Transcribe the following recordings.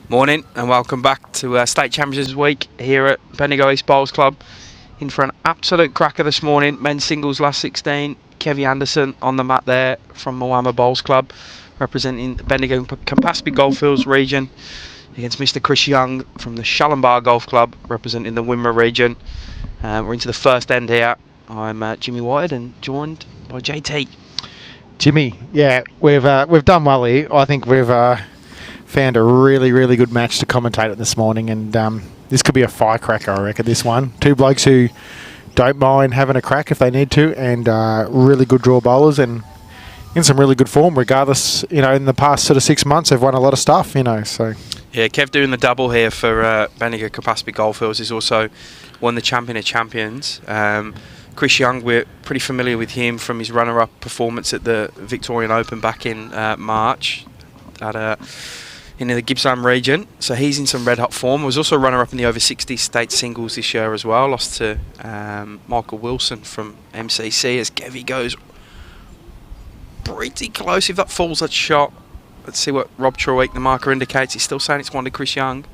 Morning and welcome back to State Championships Week here at Bendigo East Bowls Club. In for an absolute cracker this morning. Men's singles last 16. Kevy Anderson on the mat there from Moama Bowls Club, representing the Bendigo Campaspe Goldfields region, against Mr. Chris Young from the Shallumbar Golf Club, representing the Wimmera region. We're into the first end here. I'm Jimmy White and joined by JT. Jimmy, yeah, we've done well here. I think we've found a really good match to commentate it this morning, and this could be a firecracker, I reckon, this one. Two blokes who don't mind having a crack if they need to, and really good draw bowlers and in some really good form regardless. In the past sort of 6 months they've won a lot of stuff, so. Yeah, Kev doing the double here for Bendigo Campaspe Goldfields. He's also won the Champion of Champions. Chris Young, we're pretty familiar with him from his runner-up performance at the Victorian Open back in March in the Gippsland region. So he's in some red-hot form. Was also runner-up in the over 60 state singles this year as well. Lost to Michael Wilson from MCC as Kevy goes pretty close. If that falls, that shot. Let's see what Rob Treweek, the marker, indicates. He's still saying it's one to Chris Young.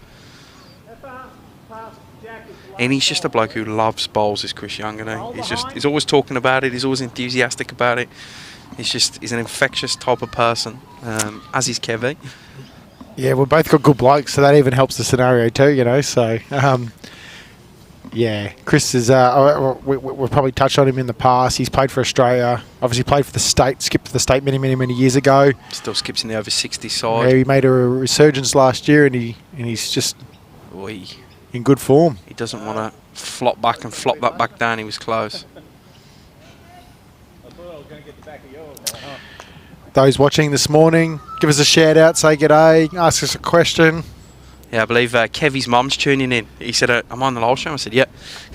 And he's just a bloke who loves bowls, this Chris Young, he's always talking about it, he's always enthusiastic about it. He's an infectious type of person, as is Kevy. Yeah, we've both got good blokes, so that even helps the scenario too, so yeah, Chris is we've probably touched on him in the past. He's played for Australia, obviously played for the state, skipped for the state many years ago. Still skips in the over 60 side. Yeah, he made a resurgence last year, and he's just in good form. He doesn't want to flop back and flop that back down. He was close. Those watching this morning, give us a shout out, say g'day, ask us a question. Yeah, I believe Kevy's mum's tuning in. He said, I'm on the live stream. I said, yeah.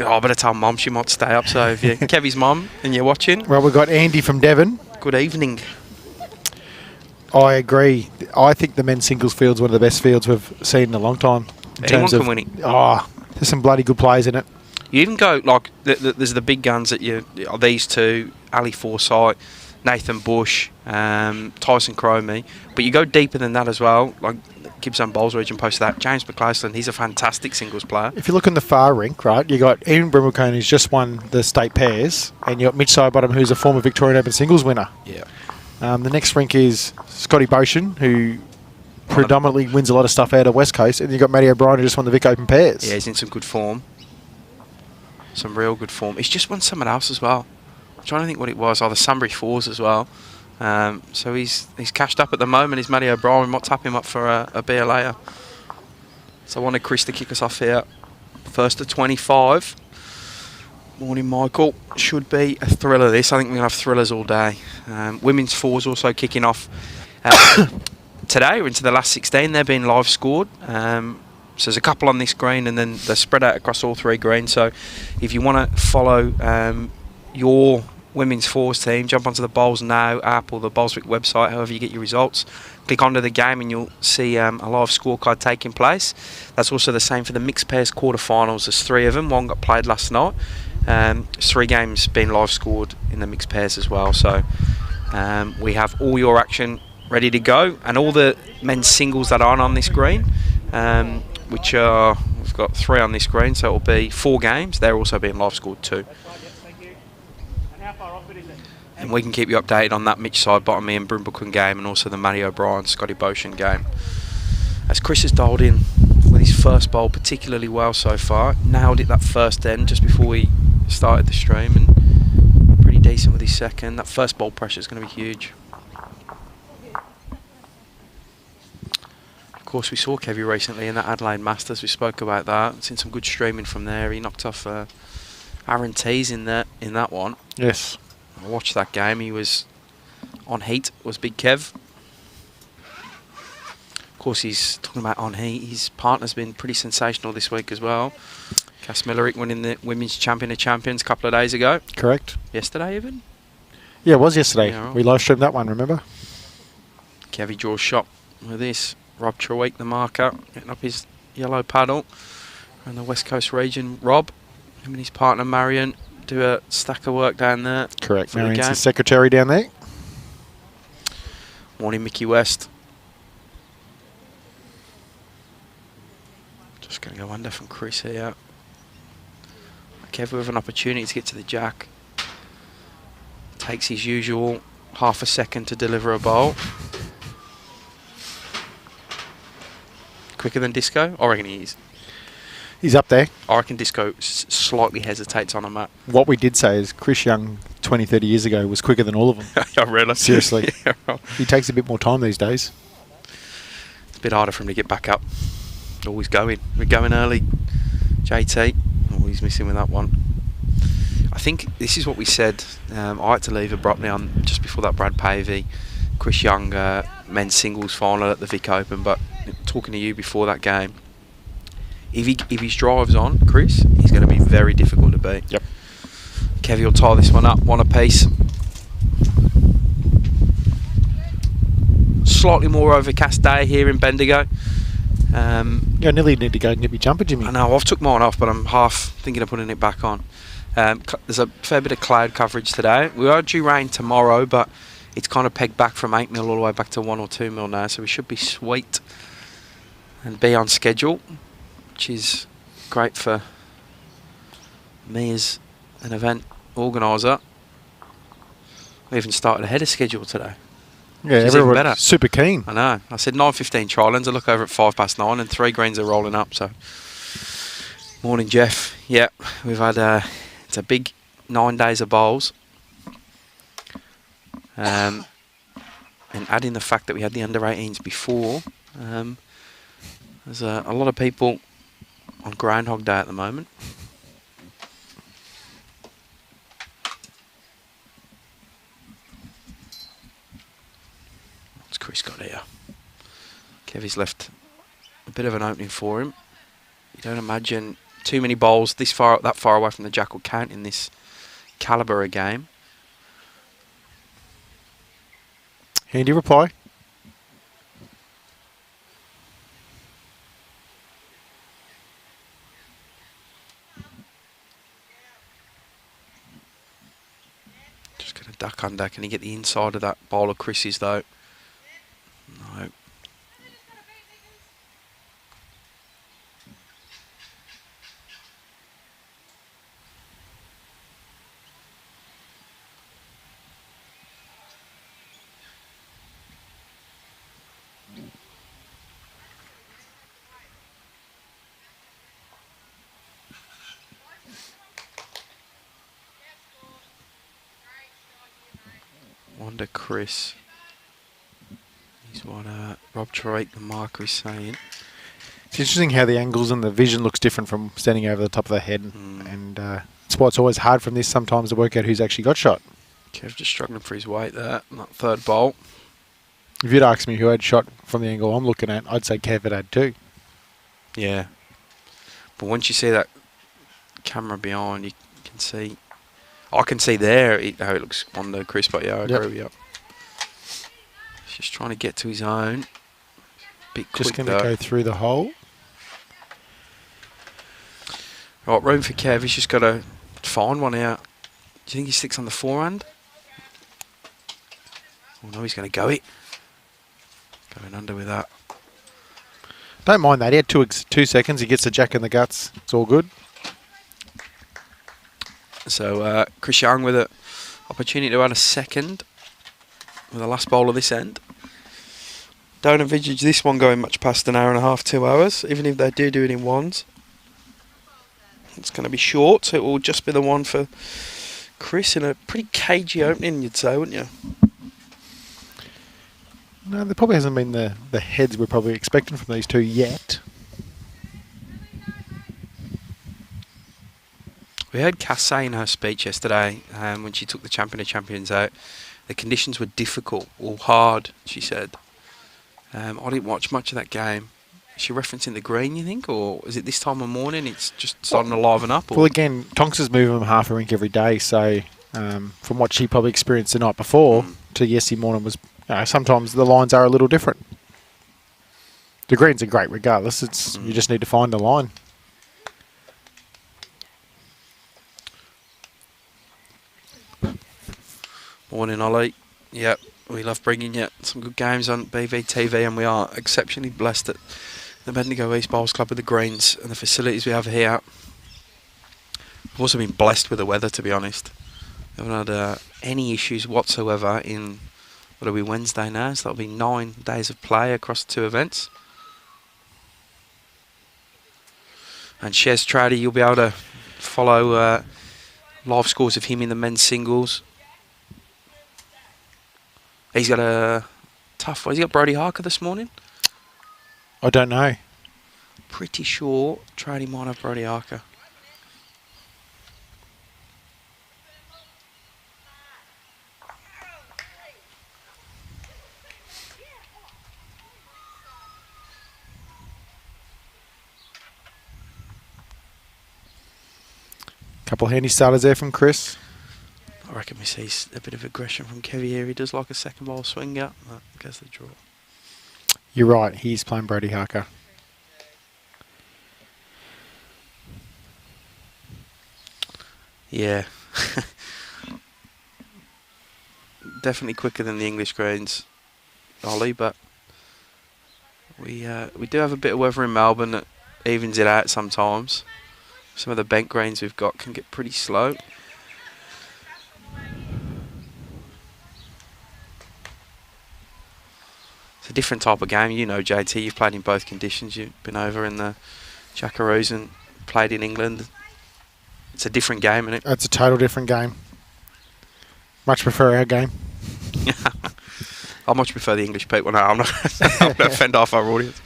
I better tell mum she might stay up. So if you're Kevy's mum and you're watching. Well, we've got Andy from Devon. Good evening. I agree. I think the men's singles field's one of the best fields we've seen in a long time. Anyone can win it. Oh, there's some bloody good players in it. You even go, like, there's the big guns that these two, Ali Forsyth, Nathan Bush, Tyson Cromie, but you go deeper than that as well, like Gippsland Bowls region posted that. James McClaisland, he's a fantastic singles player. If you look in the far rink, right, you got Ian Brimmelcone, who's just won the state pairs, and you got Mitch Sidebottom, who's a former Victorian Open singles winner. Yeah. The next rink is Scotty Boshin, who predominantly wins a lot of stuff out of West Coast, and you got Matty O'Brien, who just won the Vic Open pairs. Yeah, he's in some good form. Some real good form. He's just won someone else as well. I'm trying to think what it was. The Sunbury Fours as well. So he's cashed up at the moment. He's Matty O'Brien. We might tap him up for a beer later. So I wanted Chris to kick us off here. First to 25. Morning, Michael. Should be a thriller this. I think we're going to have thrillers all day. Women's fours also kicking off today. We're into the last 16. They're being live scored. So there's a couple on this green, and then they're spread out across all three greens. So if you want to follow your women's fours team, jump onto the Bowls Now app or the Bowlswick website, however you get your results. Click onto the game and you'll see a live scorecard taking place. That's also the same for the mixed pairs quarterfinals. There's 3 of them. One got played last night. 3 games being live scored in the mixed pairs as well. So we have all your action ready to go, and all the men's singles that aren't on this green, which are, we've got 3 on this green, so it'll be 4 games. They're also being live scored too. And we can keep you updated on that Mitch Sidebottom and Brimbletown game, and also the Matty O'Brien, Scotty Boshin game. As Chris has dialed in with his first bowl particularly well so far, nailed it that first end just before we started the stream, and pretty decent with his second. That first bowl pressure is going to be huge. Of course, we saw Kevy recently in that Adelaide Masters. We spoke about that. Seen some good streaming from there. He knocked off Aaron Tees in that one. Yes. I watched that game. He was on heat, was Big Kev. Of course, he's talking about on heat. His partner's been pretty sensational this week as well. Cass Millerick winning the Women's Champion of Champions a couple of days ago. Correct. Yesterday even? Yeah, it was yesterday. Yeah, right. We live streamed that one, remember? Kevy draws shot with this. Rob Treweek, the marker, getting up his yellow paddle. And the West Coast region, Rob, him and his partner Marion, do a stack of work down there. Correct. Marion's the secretary down there. Morning, Mickey West. Just going to go under from Chris here. Kev with an opportunity to get to the jack. Takes his usual half a second to deliver a bowl. Quicker than Disco? I reckon he is. He's up there. I reckon Disco slightly hesitates on a mat. What we did say is Chris Young 20, 30 years ago was quicker than all of them. I really Seriously. Yeah, right. He takes a bit more time these days. It's a bit harder for him to get back up. Always going. We're going early. JT. Always missing with that one. I think this is what we said. I had to leave abruptly on just before that Brad Pavey, Chris Young men's singles final at the Vic Open. But talking to you before that game, if his drive's on, Chris, he's going to be very difficult to beat. Yep. Kevy will tie this one up, one apiece. Slightly more overcast day here in Bendigo. You nearly need to go and get me jumper, Jimmy. I know, I've took mine off, but I'm half thinking of putting it back on. There's a fair bit of cloud coverage today. We are due rain tomorrow, but it's kind of pegged back from 8 mil all the way back to 1 or 2 mil now, so we should be sweet and be on schedule, which is great for me as an event organiser. We even started ahead of schedule today. Yeah, everyone's super keen. I know. I said 9:15 trial-ends. I look over at 9:05 and 3 greens are rolling up. So, morning, Jeff. Yeah, we've had it's a big 9 days of bowls. And adding the fact that we had the under-18s before, there's a lot of people on Groundhog Day at the moment. What's Chris got here? Kevy's left a bit of an opening for him. You don't imagine too many bowls that far away from the jack will count in this calibre of game. Handy reply. Just going to duck under. Can he get the inside of that bowl of Chris's though? No. Wonder Chris. He's what Rob Troik, the marker, is saying. It's interesting how the angles and the vision looks different from standing over the top of the head. And that's why it's always hard from this sometimes to work out who's actually got shot. Kev just struggling for his weight there. That third bowl. If you'd asked me who had shot from the angle I'm looking at, I'd say Kev had too. Yeah. But once you see that camera behind, you can see. I can see there how it looks on the Chris, but yeah, I agree with you. He's just trying to get to his own. Bit quick, just going to go through the hole. Right, room for Kev. He's just got to find one out. Do you think he sticks on the forehand? Oh no, he's going to go it. Going under with that. Don't mind that. He had 2 seconds. He gets the jack in the guts. It's all good. So Chris Young with an opportunity to add a second with the last bowl of this end. Don't envisage this one going much past an hour and a half, 2 hours, even if they do it in ones. It's going to be short, so it will just be the one for Chris in a pretty cagey opening, you'd say, wouldn't you? No, there probably hasn't been the heads we're probably expecting from these two yet. We heard Cass say in her speech yesterday, when she took the Champion of Champions out, the conditions were difficult or hard, she said. I didn't watch much of that game. Is she referencing the green, you think? Or is it this time of morning it's just starting to liven up? Or? Well, again, Tonks is moving them half a rink every day, so from what she probably experienced the night before to yesterday morning was, sometimes the lines are a little different. The greens are great regardless. It's you just need to find the line. Morning, Ollie. Yep, we love bringing you some good games on BVTV, and we are exceptionally blessed that the Bendigo East Bowls Club with the greens and the facilities we have here. I've also been blessed with the weather, to be honest. I haven't had any issues whatsoever in, what'll be Wednesday now, so that'll be 9 days of play across the 2 events. And Shez Trady, you'll be able to follow live scores of him in the men's singles. He's got a tough one. He's got Brody Harker this morning. I don't know. Pretty sure Trady might have Brody Harker. Couple handy starters there from Chris. I reckon we see a bit of aggression from Kevy here. He does like a second ball swinger. That goes the draw. You're right. He's playing Brody Harker. Yeah. Definitely quicker than the English greens, Ollie, but we do have a bit of weather in Melbourne that evens it out sometimes. Some of the bent greens we've got can get pretty slow. It's a different type of game. You know, JT, you've played in both conditions. You've been over in the Jackaroos and played in England. It's a different game, isn't it? It's a total different game. Much prefer our game. I much prefer the English people. No, I'm not going to offend half our audience.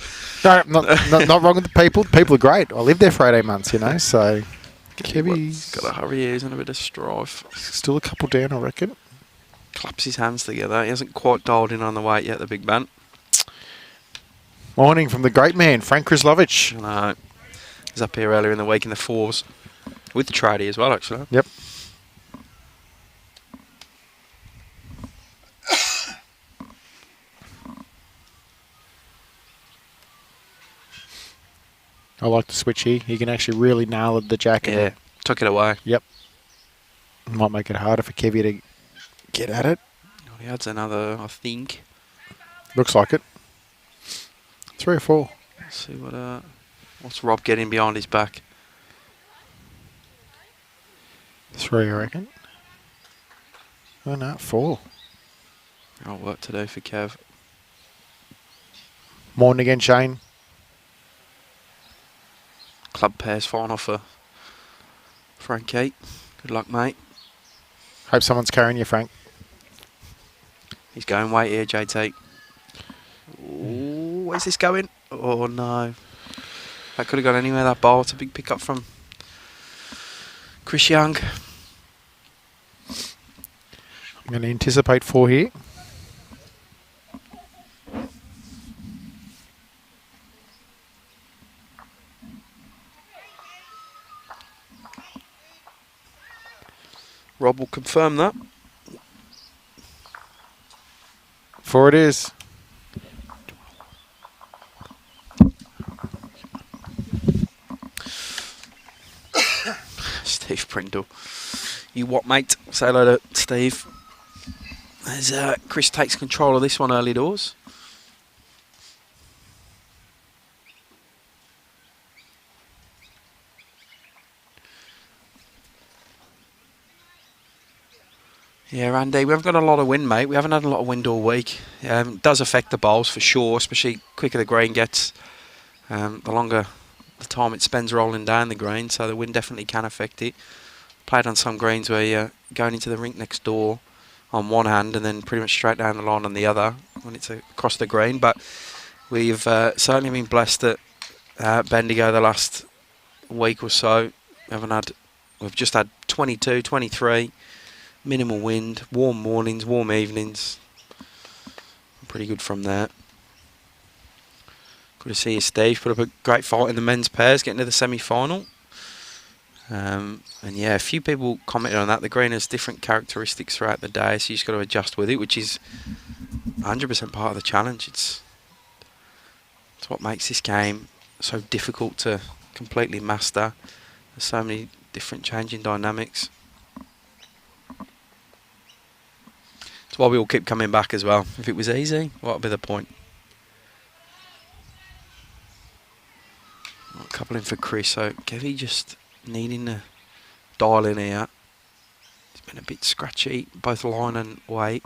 No, not wrong with the people. The people are great. I lived there for 18 months, you know, so... Kevy's got to hurry here. He's on a bit of strife. Still a couple down, I reckon. Claps his hands together. He hasn't quite dialed in on the weight yet, the big man. Morning from the great man, Frank Krislovich. No, he was up here earlier in the week in the 4s. With the Trady as well, actually. Yep. I like the switch here. He can actually really nail the jacket. Yeah, took it away. Yep. Might make it harder for Kevy to get at it. He adds another, I think. Looks like it. 3 or 4. Let's see what's Rob getting behind his back. 3, I reckon. Oh no, 4. Got work to do for Kev. Morning again, Shane. Club pairs final for Frankie. Good luck, mate. Hope someone's carrying you, Frank. He's going weight here, JT. Ooh, where's this going? Oh no. That could have gone anywhere, that ball. It's a big pick up from Chris Young. I'm going to anticipate 4 here. Rob will confirm that. 4 it is. Steve Prindle. You what, mate? Say hello to Steve. As Chris takes control of this one early doors. Yeah, Andy, we haven't got a lot of wind, mate. We haven't had a lot of wind all week. It does affect the bowls for sure, especially quicker the green gets, the longer the time it spends rolling down the green, so the wind definitely can affect it. Played on some greens where you're going into the rink next door on one hand and then pretty much straight down the line on the other when it's across the green, but we've certainly been blessed at Bendigo the last week or so. We've just had 22, 23. Minimal wind, warm mornings, warm evenings. Pretty good from there. Good to see you, Steve. Put up a great fight in the men's pairs, getting to the semi-final. And yeah, a few people commented on that. The green has different characteristics throughout the day, so you just got to adjust with it, which is 100% part of the challenge. It's what makes this game so difficult to completely master. There's so many different changing dynamics. That's why we all keep coming back as well. If it was easy, what would be the point? Couple in for Chris. So Kevy just needing to dial in here. He's been a bit scratchy, both line and weight.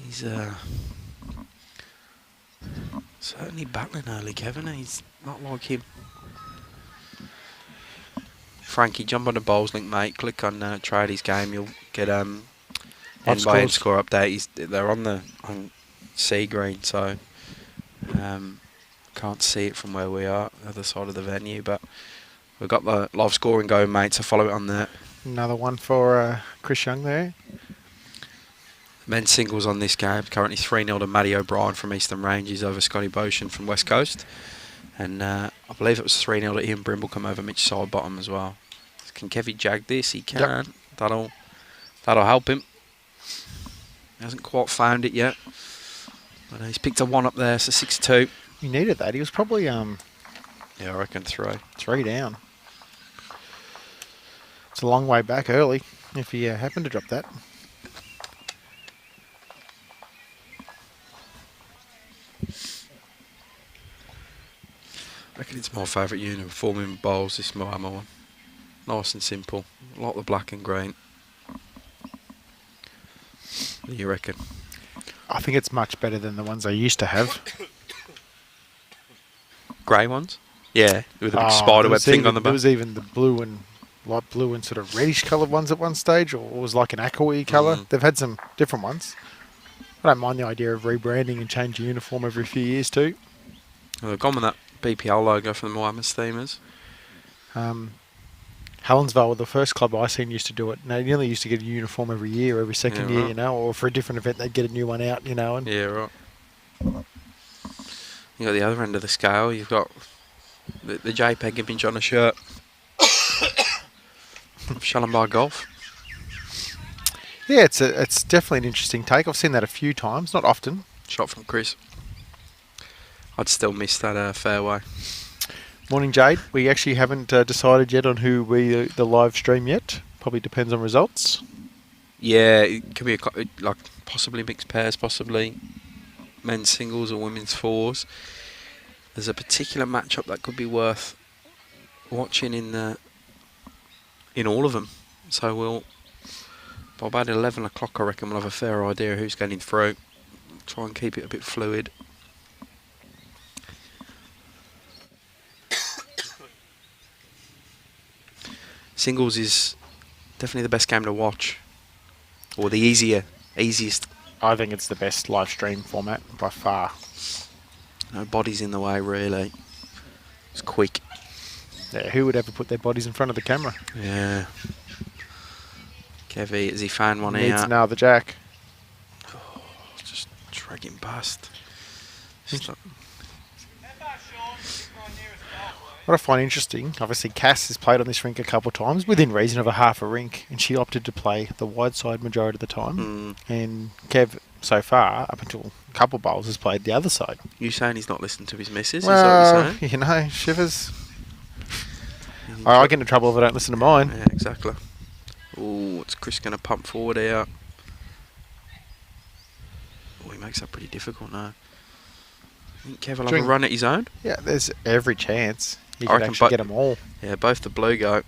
He's certainly battling early, Kevin. He's not like him. Frankie, jump on the bowls link, mate. Click on Tradies game. You'll get end by end score update. They're on C green, so can't see it from where we are, the other side of the venue. But we've got the live scoring going, mate. So follow it on there. Another one for Chris Young there. Men's singles on this game, currently 3-0 to Matty O'Brien from Eastern Ranges over Scotty Boshan from West Coast. And I believe it was 3-0 to Ian Brimble come over Mitch Sidebottom as well. Can Kevy jag this? He can. Yep. That'll help him. He hasn't quite found it yet. But he's picked a 1 up there, so 6-2. He needed that. He was probably... yeah, I reckon 3. 3 down. It's a long way back early if he happened to drop that. I reckon it's my favourite unit forming bowls, this Moama one. Nice and simple. I like the black and green. What do you reckon? I think it's much better than the ones I used to have. Grey ones? Yeah, with a big spiderweb thing on the back. There was even the blue and light blue and sort of reddish coloured ones at one stage, or it was like an aqua colour. They've had some different ones. I don't mind the idea of rebranding and changing uniform every few years too. Well, they've gone with that BPL logo for the Moama steamers. Helensvale were the first club I seen used to do it. They nearly used to get a uniform every year, every second year, right. you know, or for a different event they'd get a new one out, you know. And yeah, right. You got the other end of the scale. You've got the JPEG image on a shirt. Shalombar Golf. Yeah, it's definitely an interesting take. I've seen that a few times, not often. Shot from Chris. I'd still miss that fairway. Morning, Jade. We actually haven't decided yet on who the live stream yet. Probably depends on results. Yeah, it could be like possibly mixed pairs, possibly men's singles or women's fours. There's a particular matchup that could be worth watching in all of them. So by about 11 o'clock, I reckon we'll have a fair idea who's getting through. Try and keep it a bit fluid. Singles is definitely the best game to watch, or the easiest. I think it's the best live stream format by far. No bodies in the way, really. It's quick. Yeah, who would ever put their bodies in front of the camera? Yeah. Kevy, has he found one Needs here? another jack. Oh, just dragging past. What I find interesting, obviously Cass has played on this rink a couple of times, within reason of a half a rink, and she opted to play the wide side majority of the time. And Kev, so far, up until a couple bowls, has played the other side. You saying he's not listened to his missus? Well, is that what you're saying? you know, shivers. I get into trouble if I don't listen to mine. Yeah, exactly. Oh, it's Chris going to pump forward here. Oh, he makes that pretty difficult now. I think Kev will have a run at his own. Yeah, there's every chance he I could reckon actually get them all. Yeah, both the blue go.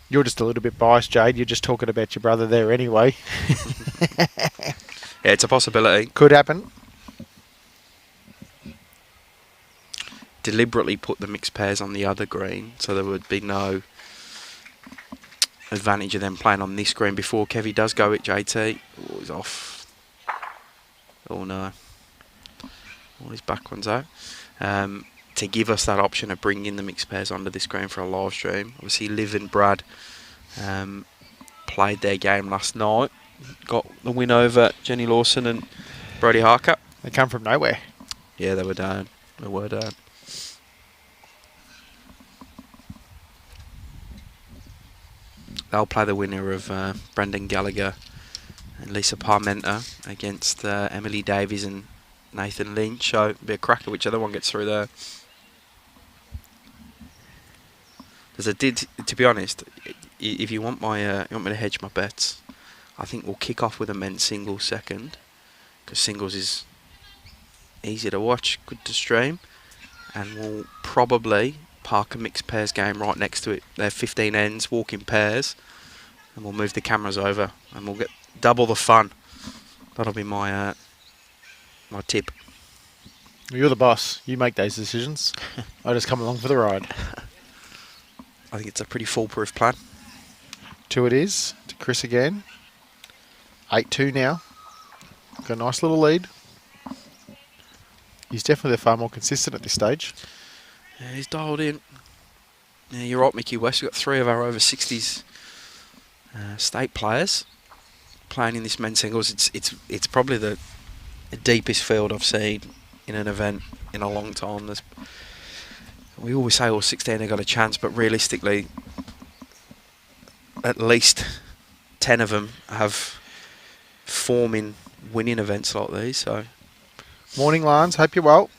You're just a little bit biased, Jade. You're just talking about your brother there anyway. Yeah, it's a possibility. Could happen. Deliberately put the mixed pairs on the other green, so there would be no advantage of them playing on this green before Kevy does go at JT. Oh, he's off. Oh no. all his back ones out, to give us that option of bringing the mixed pairs onto this ground for a live stream. Obviously, Liv and Brad played their game last night, got the win over Jenny Lawson and Brodie Harker. They come from nowhere. Yeah, they were down. They were down. They'll play the winner of Brendan Gallagher and Lisa Parmenter against Emily Davies and Nathan Lynch. So it'll be a cracker whichever one gets through there. To be honest, if you want my, you want me to hedge my bets, I think we'll kick off with a men's singles second, because singles is easy to watch, good to stream, and we'll probably park a mixed pairs game right next to it. They're 15 ends, walk in pairs, and we'll move the cameras over, and we'll get double the fun. That'll be my my tip. You're the boss. You make those decisions. I just come along for the ride. I think it's a pretty foolproof plan. 2 it is to Chris again. 8-2 now. Got a nice little lead. He's definitely far more consistent at this stage. Yeah, he's dialed in. Yeah, you're right, Mickey West. We've got 3 of our over 60s state players playing in this men's singles. It's probably the deepest field I've seen in an event in a long time. We always say all 16 have got a chance, but realistically, at least 10 of them have form in winning events like these. So, morning, Lance. Hope you're well.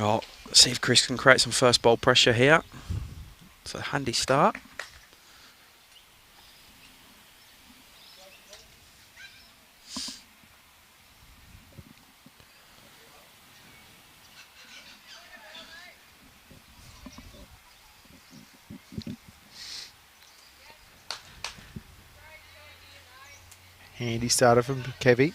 right, let's see if Chris can create some first bowl pressure here. It's a handy start. Handy starter from Kevy.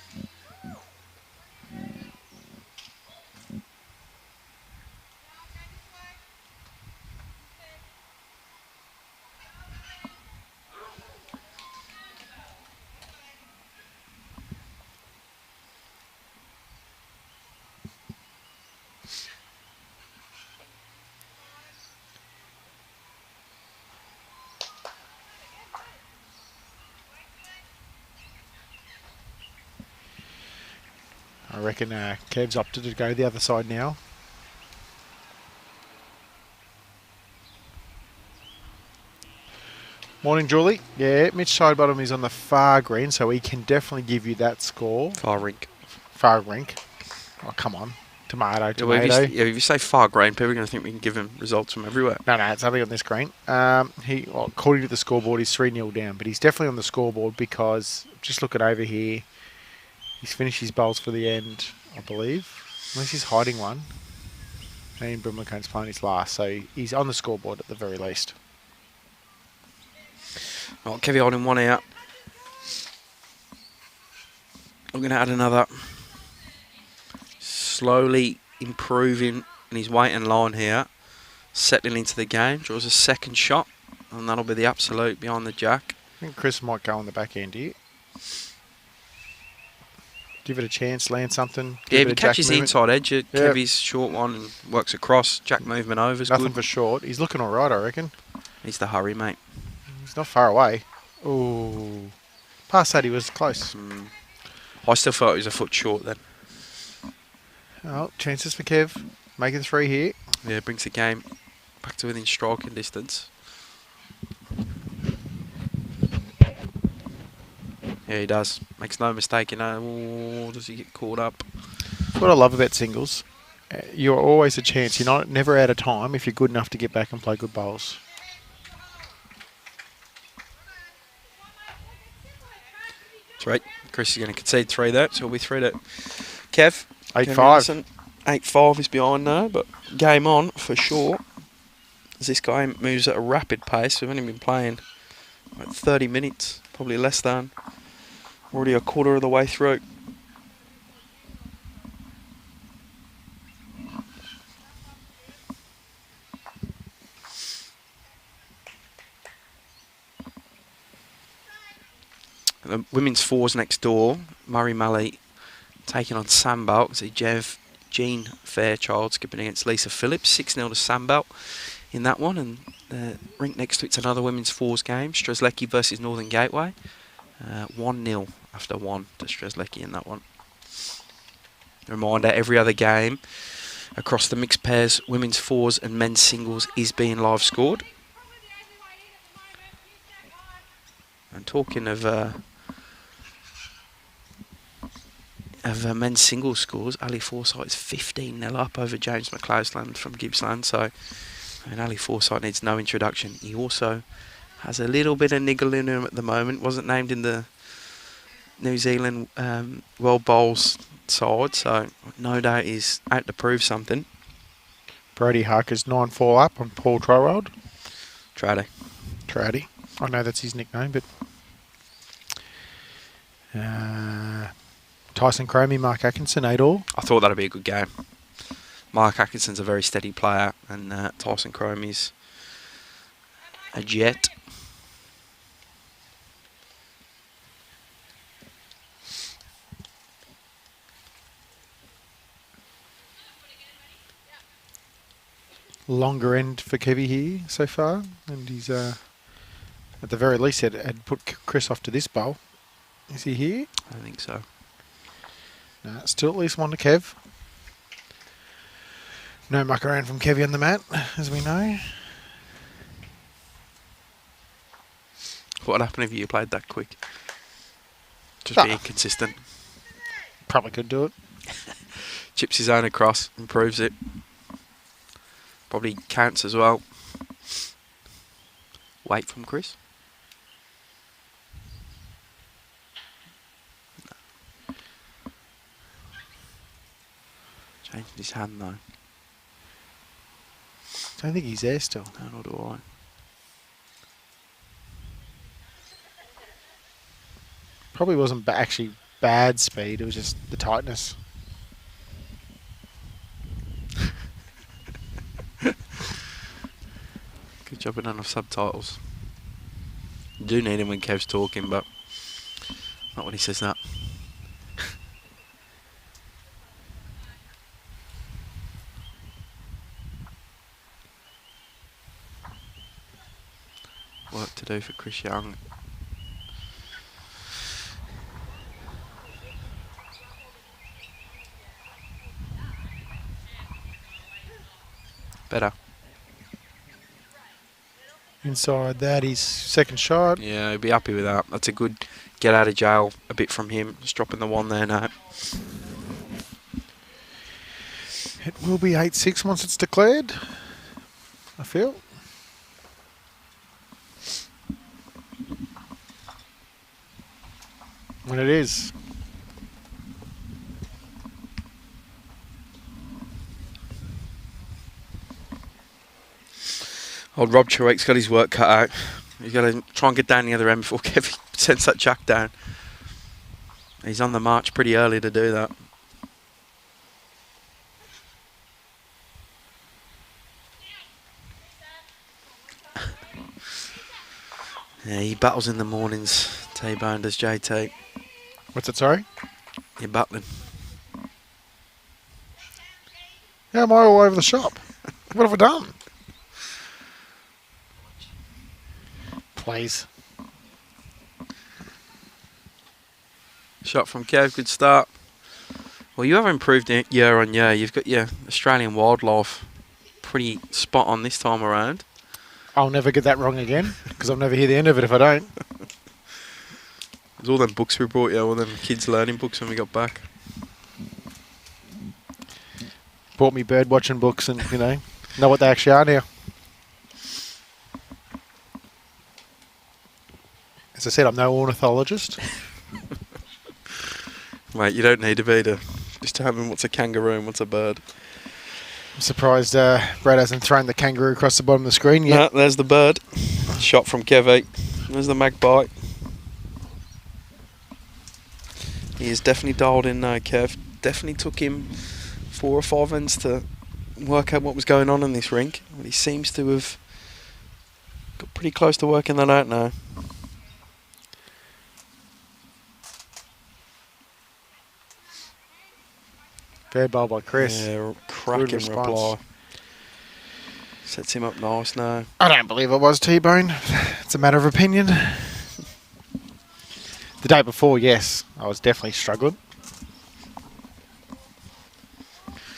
I reckon Kev's opted to go the other side now. Morning, Julie. Yeah, Mitch Sidebottom is on the far green, so he can definitely give you that score. Far rink. Far rink. Oh, come on. Tomato, Yeah, tomato. if you say far grain, people are going to think we can give him results from everywhere. No, it's only on this green. According to the scoreboard, he's 3-0 down, but he's definitely on the scoreboard because, just looking over here, he's finished his bowls for the end, I believe. Unless he's hiding one. And Brimlacone's playing his last, so he's on the scoreboard at the very least. Right, Kevy holding one out. I'm going to add another. Slowly improving in his weight and line here. Settling into the game. Draws a second shot. And that'll be the absolute behind the jack. I think Chris might go on the back end here. Give it a chance, land something. Yeah, if he catches the inside edge, Kevy's short one and works across. Jack movement over is Nothing good. for short. He's looking all right, I reckon. Needs to hurry, mate. He's not far away. Ooh. Past that, he was close. I still felt he was a foot short then. Oh, chances for Kev. Making 3 here. Yeah, brings the game back to within striking distance. Yeah, he does. Makes no mistake, you know. Ooh, does he get caught up? That's what I love about singles. You're always a chance. You're never out of time if you're good enough to get back and play good bowls. That's right. Chris is going to concede 3 there, so he'll be 3 to Kev. 8-5. 8-5 is behind now, but game on for sure. As this guy moves at a rapid pace. We've only been playing like 30 minutes, probably less than. Already a quarter of the way through. The women's fours next door. Murray Malley taking on Sandbelt. See Jean Fairchild skipping against Lisa Phillips. 6-0 to Sandbelt in that one. And the rink next to it's another women's fours game. Strzelecki versus Northern Gateway. 1-0 after 1 to Strzelecki in that one. Reminder, every other game across the mixed pairs, women's fours and men's singles is being live scored. And talking of men's singles scores, Ali Forsyth is 15-0 up over James McClousland from Gippsland. So, Ali Forsyth needs no introduction. He also has a little bit of niggle in him at the moment. Wasn't named in the New Zealand World Bowls side, so no doubt he's out to prove something. Brody Harker's 9-4 up on Paul Trowald. Trady. I know that's his nickname, but Tyson Cromie, Mark Atkinson, 8-all. I thought that'd be a good game. Mark Atkinson's a very steady player, and Tyson Cromie's a jet. Longer end for Kevy here so far, and he's at the very least had put Chris off to this bowl. Is he here? I think so. No, still at least one to Kev. No muck around from Kevy on the mat, as we know. What would happen if you played that quick? Just being consistent. Probably could do it. Chips his own across, improves it. Probably counts as well. Wait from Chris. No. Changing his hand though. I don't think he's there still. No, nor do I. Probably wasn't actually bad speed, it was just the tightness. Good job with enough subtitles. You do need him when Kev's talking, but not when he says that. Work to do for Chris Young. Better. Inside that, his second shot. Yeah, he'd be happy with that. That's a good get out of jail a bit from him. Just dropping the one there now. It will be 8-6 once it's declared, I feel. When it is. Old Rob Cherek's got his work cut out. He's got to try and get down the other end before Kevin sends that jack down. He's on the march pretty early to do that. Yeah, he battles in the mornings, T-Bone does JT. What's it, sorry? You're battling. How am I all over the shop? What have I done? Please. Shot from Kev, good start. Well, you have improved year on year. You've got your Australian wildlife pretty spot on this time around. I'll never get that wrong again, because I'll never hear the end of it if I don't. There's all them books we brought you, all them kids' learning books when we got back. Bought me bird watching books and, know what they actually are now. As I said, I'm no ornithologist. Mate, you don't need to be to just tell them what's a kangaroo and what's a bird. I'm surprised Brad hasn't thrown the kangaroo across the bottom of the screen yet. No, there's the bird. Shot from Kevy. There's the magpie. He is definitely dialed in now, Kev. Definitely took him 4 or 5 ends to work out what was going on in this rink. But he seems to have got pretty close to working that out now. Fair bowl by Chris. Yeah, Good cracking response. reply. Sets him up nice now. I don't believe it was T-Bone. It's a matter of opinion. The day before, yes, I was definitely struggling.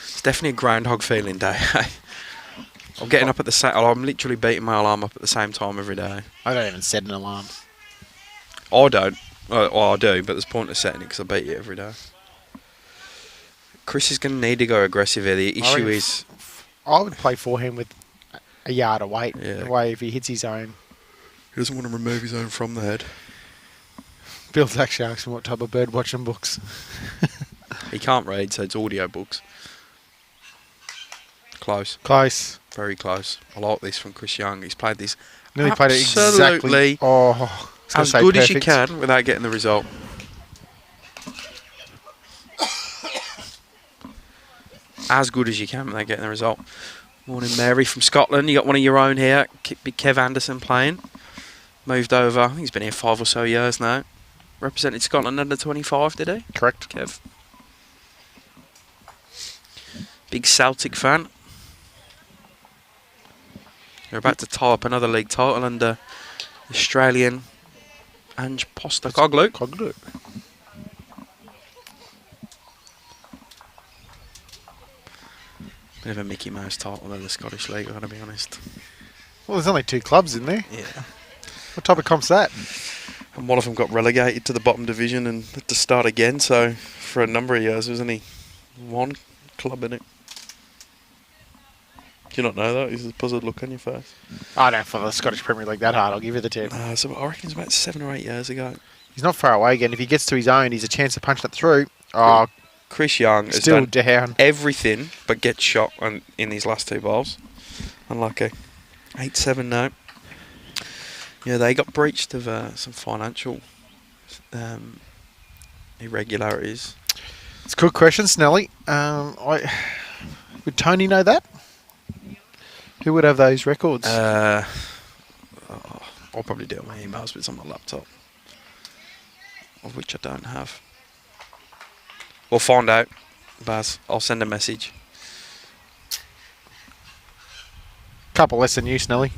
It's definitely a groundhog feeling day. I'm getting up at the same. I'm literally beating my alarm up at the same time every day. I don't even set an alarm. I don't. Well, I do, but there's point of setting it because I beat it every day. Chris is going to need to go aggressive here. The issue is... I would play forehand with a yard of weight. Yeah. The way if he hits his own. He doesn't want to remove his own from the head. Bill's actually asking what type of bird watching books. He can't read, so it's audio books. Close. Close. Very close. I like this from Chris Young. He's played this Nearly played it absolutely exactly. Oh, as good as you can without getting the result. As good as you can without getting the result. Morning, Mary from Scotland. You got one of your own here. Big Kev Anderson playing. Moved over. I think he's been here 5 or so years now. Represented Scotland under 25, did he? Correct. Kev. Big Celtic fan. They're about to tie up another league title under Australian Ange Postecoglou. Coglu. Bit of a Mickey Mouse title in the Scottish League, I've got to be honest. Well, there's only 2 clubs in there. Yeah. What type of comp's that? And one of them got relegated to the bottom division and had to start again, so for a number of years there was only one club in it. Do you not know that? Is a puzzled look on your face? I don't follow the Scottish Premier League that hard. I'll give you the tip. So I reckon it's about 7 or 8 years ago. He's not far away again. If he gets to his own, he's a chance of punching it through. Oh, Chris Young has still done down. everything but get shot in these last 2 balls. Unlucky. 8-7 now. Yeah, they got breached of some financial irregularities. It's a good question, Snelly. Would Tony know that? Who would have those records? I'll probably do it on my emails, but it's on my laptop, of which I don't have. We'll find out, Baz. I'll send a message. Couple less than you, Snelly.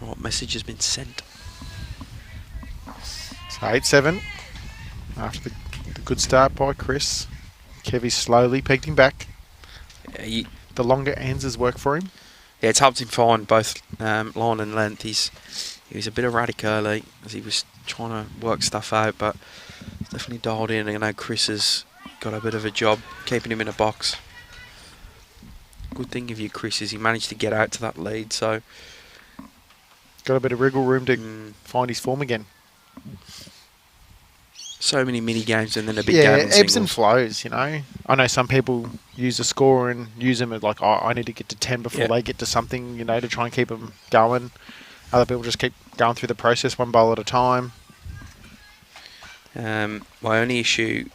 What message has been sent? So 8-7 after the good start by Chris. Kevy slowly peeked him back. Yeah, The longer answers work for him. it's helped him find both line and length. He was a bit erratic early as he was trying to work stuff out, but definitely dialed in. And I know Chris has got a bit of a job keeping him in a box. Good thing of you, Chris, is he managed to get out to that lead, so... Got a bit of wriggle room to find his form again. So many mini games and then a big Yeah, game in ebbs and singles. flows, you know. I know some people use the score and use them as like, oh, I need to get to 10 before they get to something, you know, to try and keep them going. Other people just keep going through the process one bowl at a time. My only issue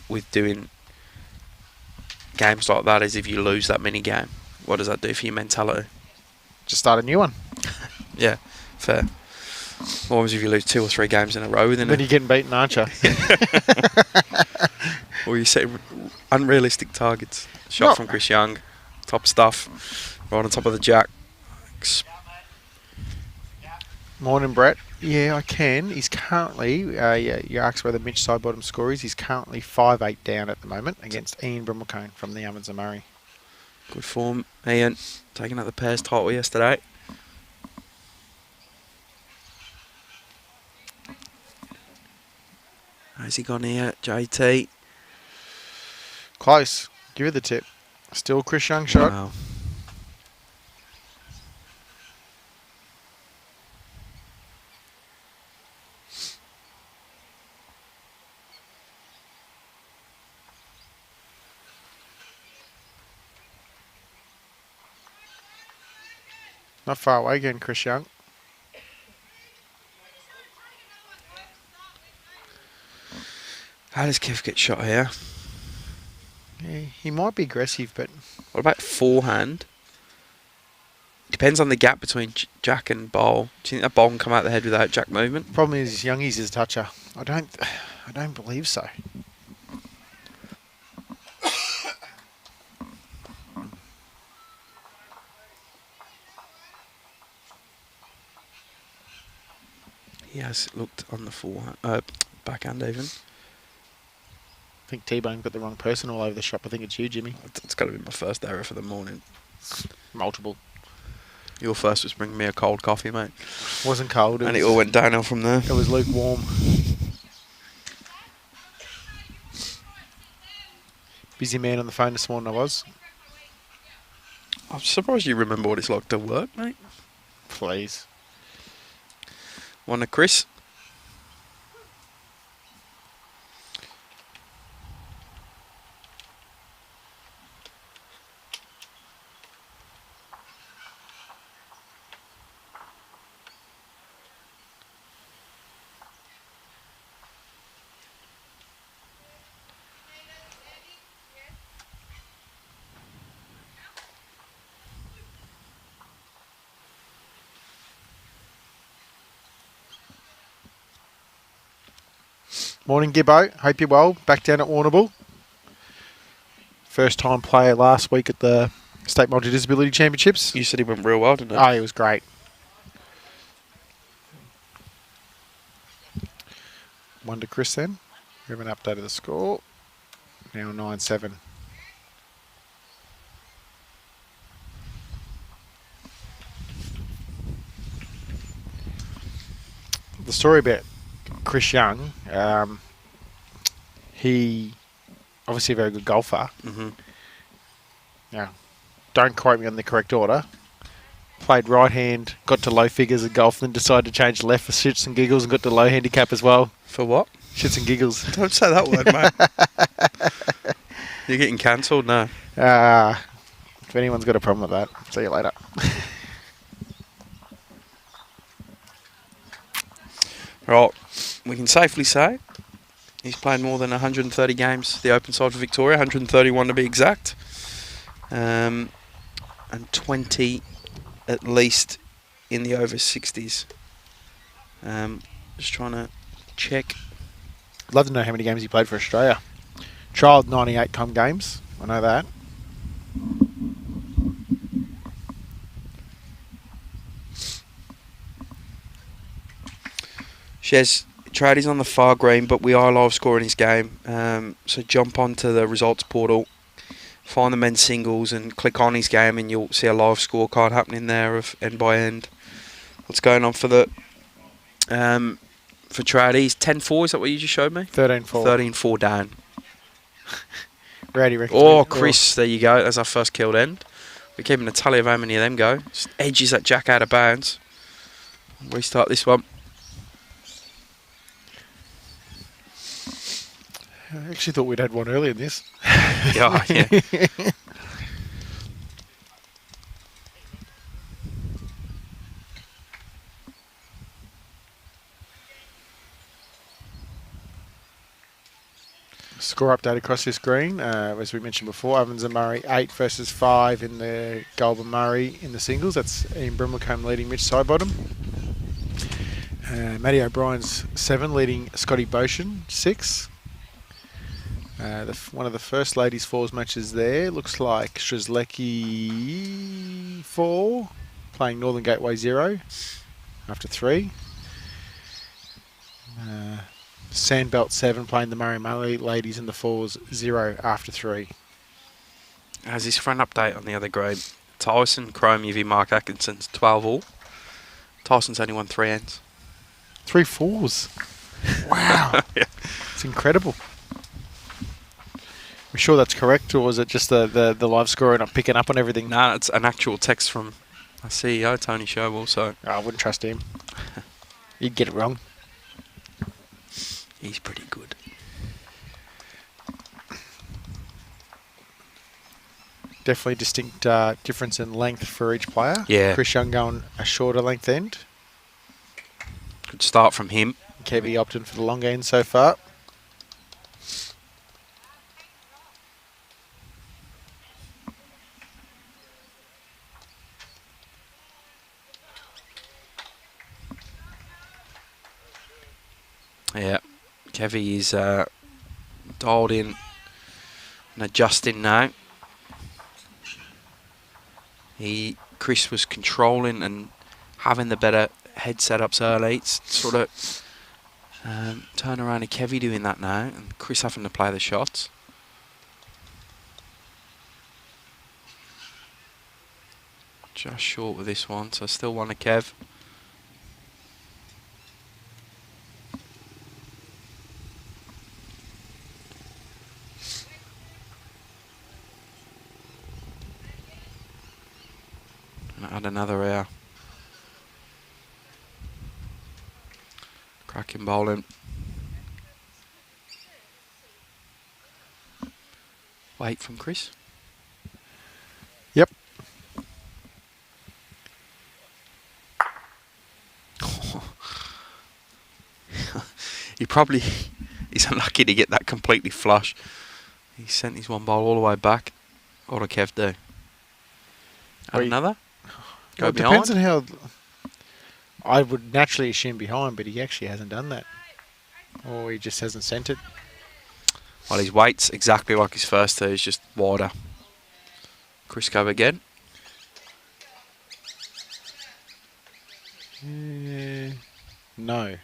with doing games like that is if you lose that mini game, what does that do for your mentality? Just start a new one. Yeah, fair. What happens if you lose 2 or 3 games in a row within Then you're getting beaten, aren't you? or you set unrealistic targets? Shot from Chris Young, top stuff, right on top of the jack. Morning, Brett. Yeah, I can. He's currently, you asked whether Mitch side bottom score is. He's currently 5-8 down at the moment against Ian Brimmelcone from the Ovens of Murray. Good form. Ian taking out the pairs title yesterday. How's he gone here, JT? Close. Give it the tip. Still Chris Young shot. Wow. Not far away again, Chris Young. How does Kev get shot here? He might be aggressive, but What about forehand? Depends on the gap between Jack and Bowl. Do you think that Bowl can come out the head without Jack movement? problem is Youngie's his toucher. I don't believe so. He has looked on the forehand, backhand even. I think T-Bone got the wrong person all over the shop. I think it's you, Jimmy. It's got to be my first error for the morning. Multiple. Your first was bringing me a cold coffee, mate. Wasn't cold. And it all went downhill from there. It was lukewarm. Busy man on the phone this morning, I was. I'm surprised you remember what it's like to work, mate. Please. One to Chris. Morning, Gibbo. Hope you're well. Back down at Warrnambool. First time player last week at the State Multi-Disability Championships. You said he went real well, didn't it? Oh, he was great. One to Chris then. We have an update of the score. Now 9-7. The story about Chris Young, he obviously a very good golfer. Mm-hmm. Now, don't quote me on the correct order. Played right hand, got to low figures at golf, then decided to change left for shits and giggles and got to low handicap as well. For what? Shits and giggles. Don't say that word, mate. You're getting cancelled? No. If anyone's got a problem with that, see you later. Right. We can safely say he's played more than 130 games, the open side for Victoria, 131 to be exact. And 20 at least in the over 60s. Just trying to check. I'd love to know how many games he played for Australia. Trialled 98 come games. I know that. Shez, Tradi's on the far green, but we are live scoring his game. So jump onto the results portal, find the men's singles and click on his game and you'll see a live scorecard happening there of end by end. What's going on for the for Tradi's? 10-4, is that what you just showed me? 13-4. 13-4 down. Rowdy reckons. Oh, Chris, there you go. That's our first killed end. We're keeping a tally of how many of them go. Just edges that Jack out of bounds. Restart this one. I actually thought we'd had one earlier in this. Yeah. Score update across this screen. As we mentioned before, Ovens and Murray 8 versus 5 in the Goulburn Murray in the singles. That's Ian Brimlacombe leading Mitch Sidebottom. Matty O'Brien's 7 leading Scotty Boshin 6. One of the first ladies' fours matches there looks like Strzelecki 4 playing Northern Gateway 0 after 3. Sandbelt 7 playing the Murray Murray ladies in the fours 0 after 3. As his front update on the other grade, Tyson Chrome v Mark Atkinson's 12 all. Tyson's only won 3 ends. 3 fours. Wow. Yeah. It's incredible. Are you sure that's correct, or was it just the live score and I'm picking up on everything? No, it's an actual text from our CEO, Tony Sherwell, so I wouldn't trust him. You'd get it wrong. he's pretty good. Definitely distinct difference in length for each player. Yeah. Chris Young going a shorter length end. Good start from him. Kevy opted for the long end so far. Kevy is dialed in and adjusting now. Chris was controlling and having the better head setups early. It's sort of turn around and Kevy doing that now, and Chris having to play the shots. Just short with this one, so still one to Kev. And add another air. Cracking bowling. Wait from Chris. Yep. He's unlucky to get that completely flush. He sent his one bowl all the way back. What did Kev do? Add another? Go Well, it behind? depends on how... I would naturally assume behind, but he actually hasn't done that. Or he just hasn't sent it. Well, his weight's exactly like his first two. He's just wider. Chris go again. No.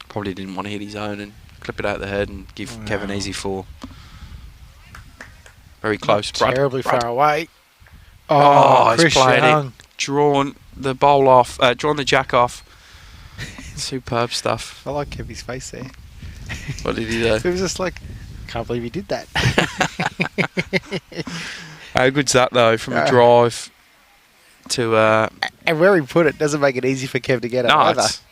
Probably didn't want to hit his own and clip it out the head and give Kev an easy 4. Very close. Not terribly Brad. far away. Oh, Chris he's played Young. it. Drawn the bowl off. Drawn the jack off. Superb stuff. I like Kevy's face there. What did he do? It was just like, can't believe he did that. How good's that though? From a drive to And where he put it doesn't make it easy for Kev to get it no, either. it's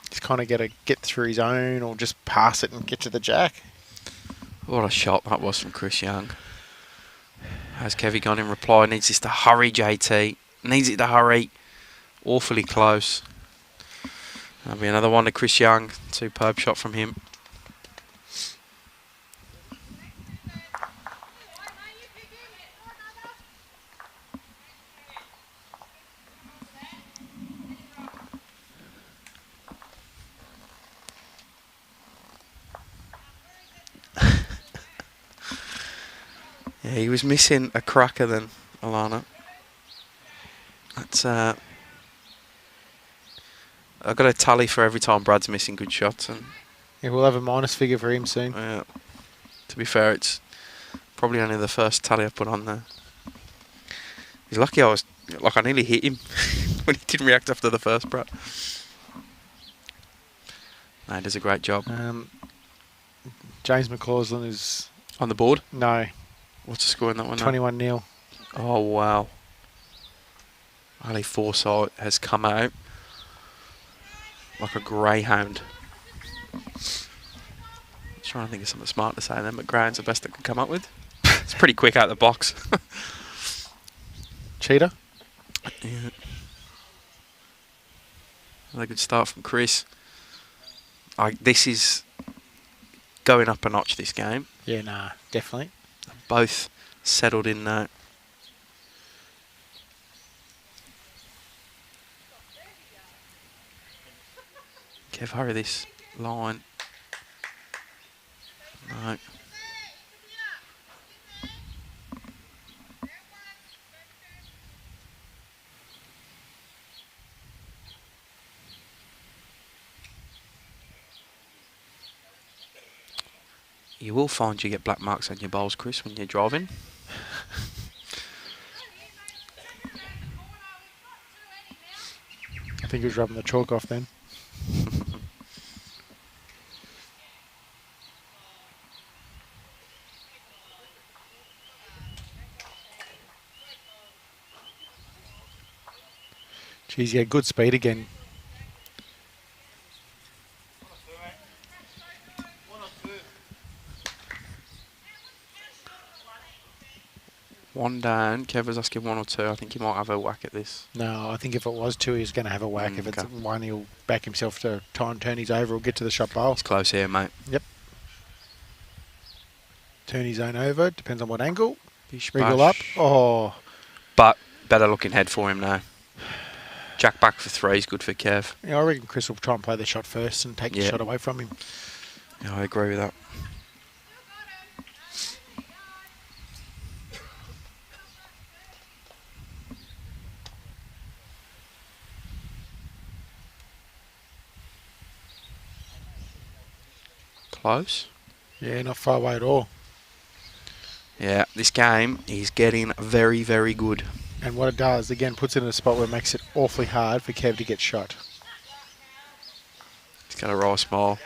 He's kind of got to get through his own or just pass it and get to the jack. what a shot that was from Chris Young. Has Kevy gone in reply? Needs this to hurry, JT. Needs it to hurry. Awfully close. That'll be another one to Chris Young. Superb shot from him. Yeah, he was missing a cracker then, Alana. That's I've got a tally for every time Brad's missing good shots, and Yeah, we'll have a minus figure for him soon. to be fair, it's probably only the first tally I put on there. He's lucky I nearly hit him when he didn't react after the first, Brad. No, he does a great job. James McCausland is... On the board? No, What's the score in that one now? 21-0. Oh, wow. Ali Forsyth has come out like a greyhound. Trying to think of something smart to say then, but greyhound's the best I could come up with. It's pretty quick out of the box. Cheetah? Yeah. Another good start from Chris. This is going up a notch, this game. Yeah, nah, definitely. Both settled in now. Kev, hurry this line. No. You will find you get black marks on your bowls, Chris, when you're driving. I think he was rubbing the chalk off then. Geez, yeah, good speed again. One down. Kev was asking 1 or 2. I think he might have a whack at this. No, I think if it was 2, he's going to have a whack. If it's Okay. 1, he'll back himself to try and turn his over or get to the shot bowl. It's close here, mate. Yep. Turn his own over. Depends on what angle. Bish Wriggle up. bash. Oh, But Better looking head for him now. Jack back for 3 is good for Kev. Yeah, I reckon Chris will try and play the shot first and take the Yeah. shot away from him. Yeah, I agree with that. Close. Yeah, not far away at all. Yeah, this game is getting very, very good. And what it does, again, puts it in a spot where it makes it awfully hard for Kev to get shot. He's got a raw smile.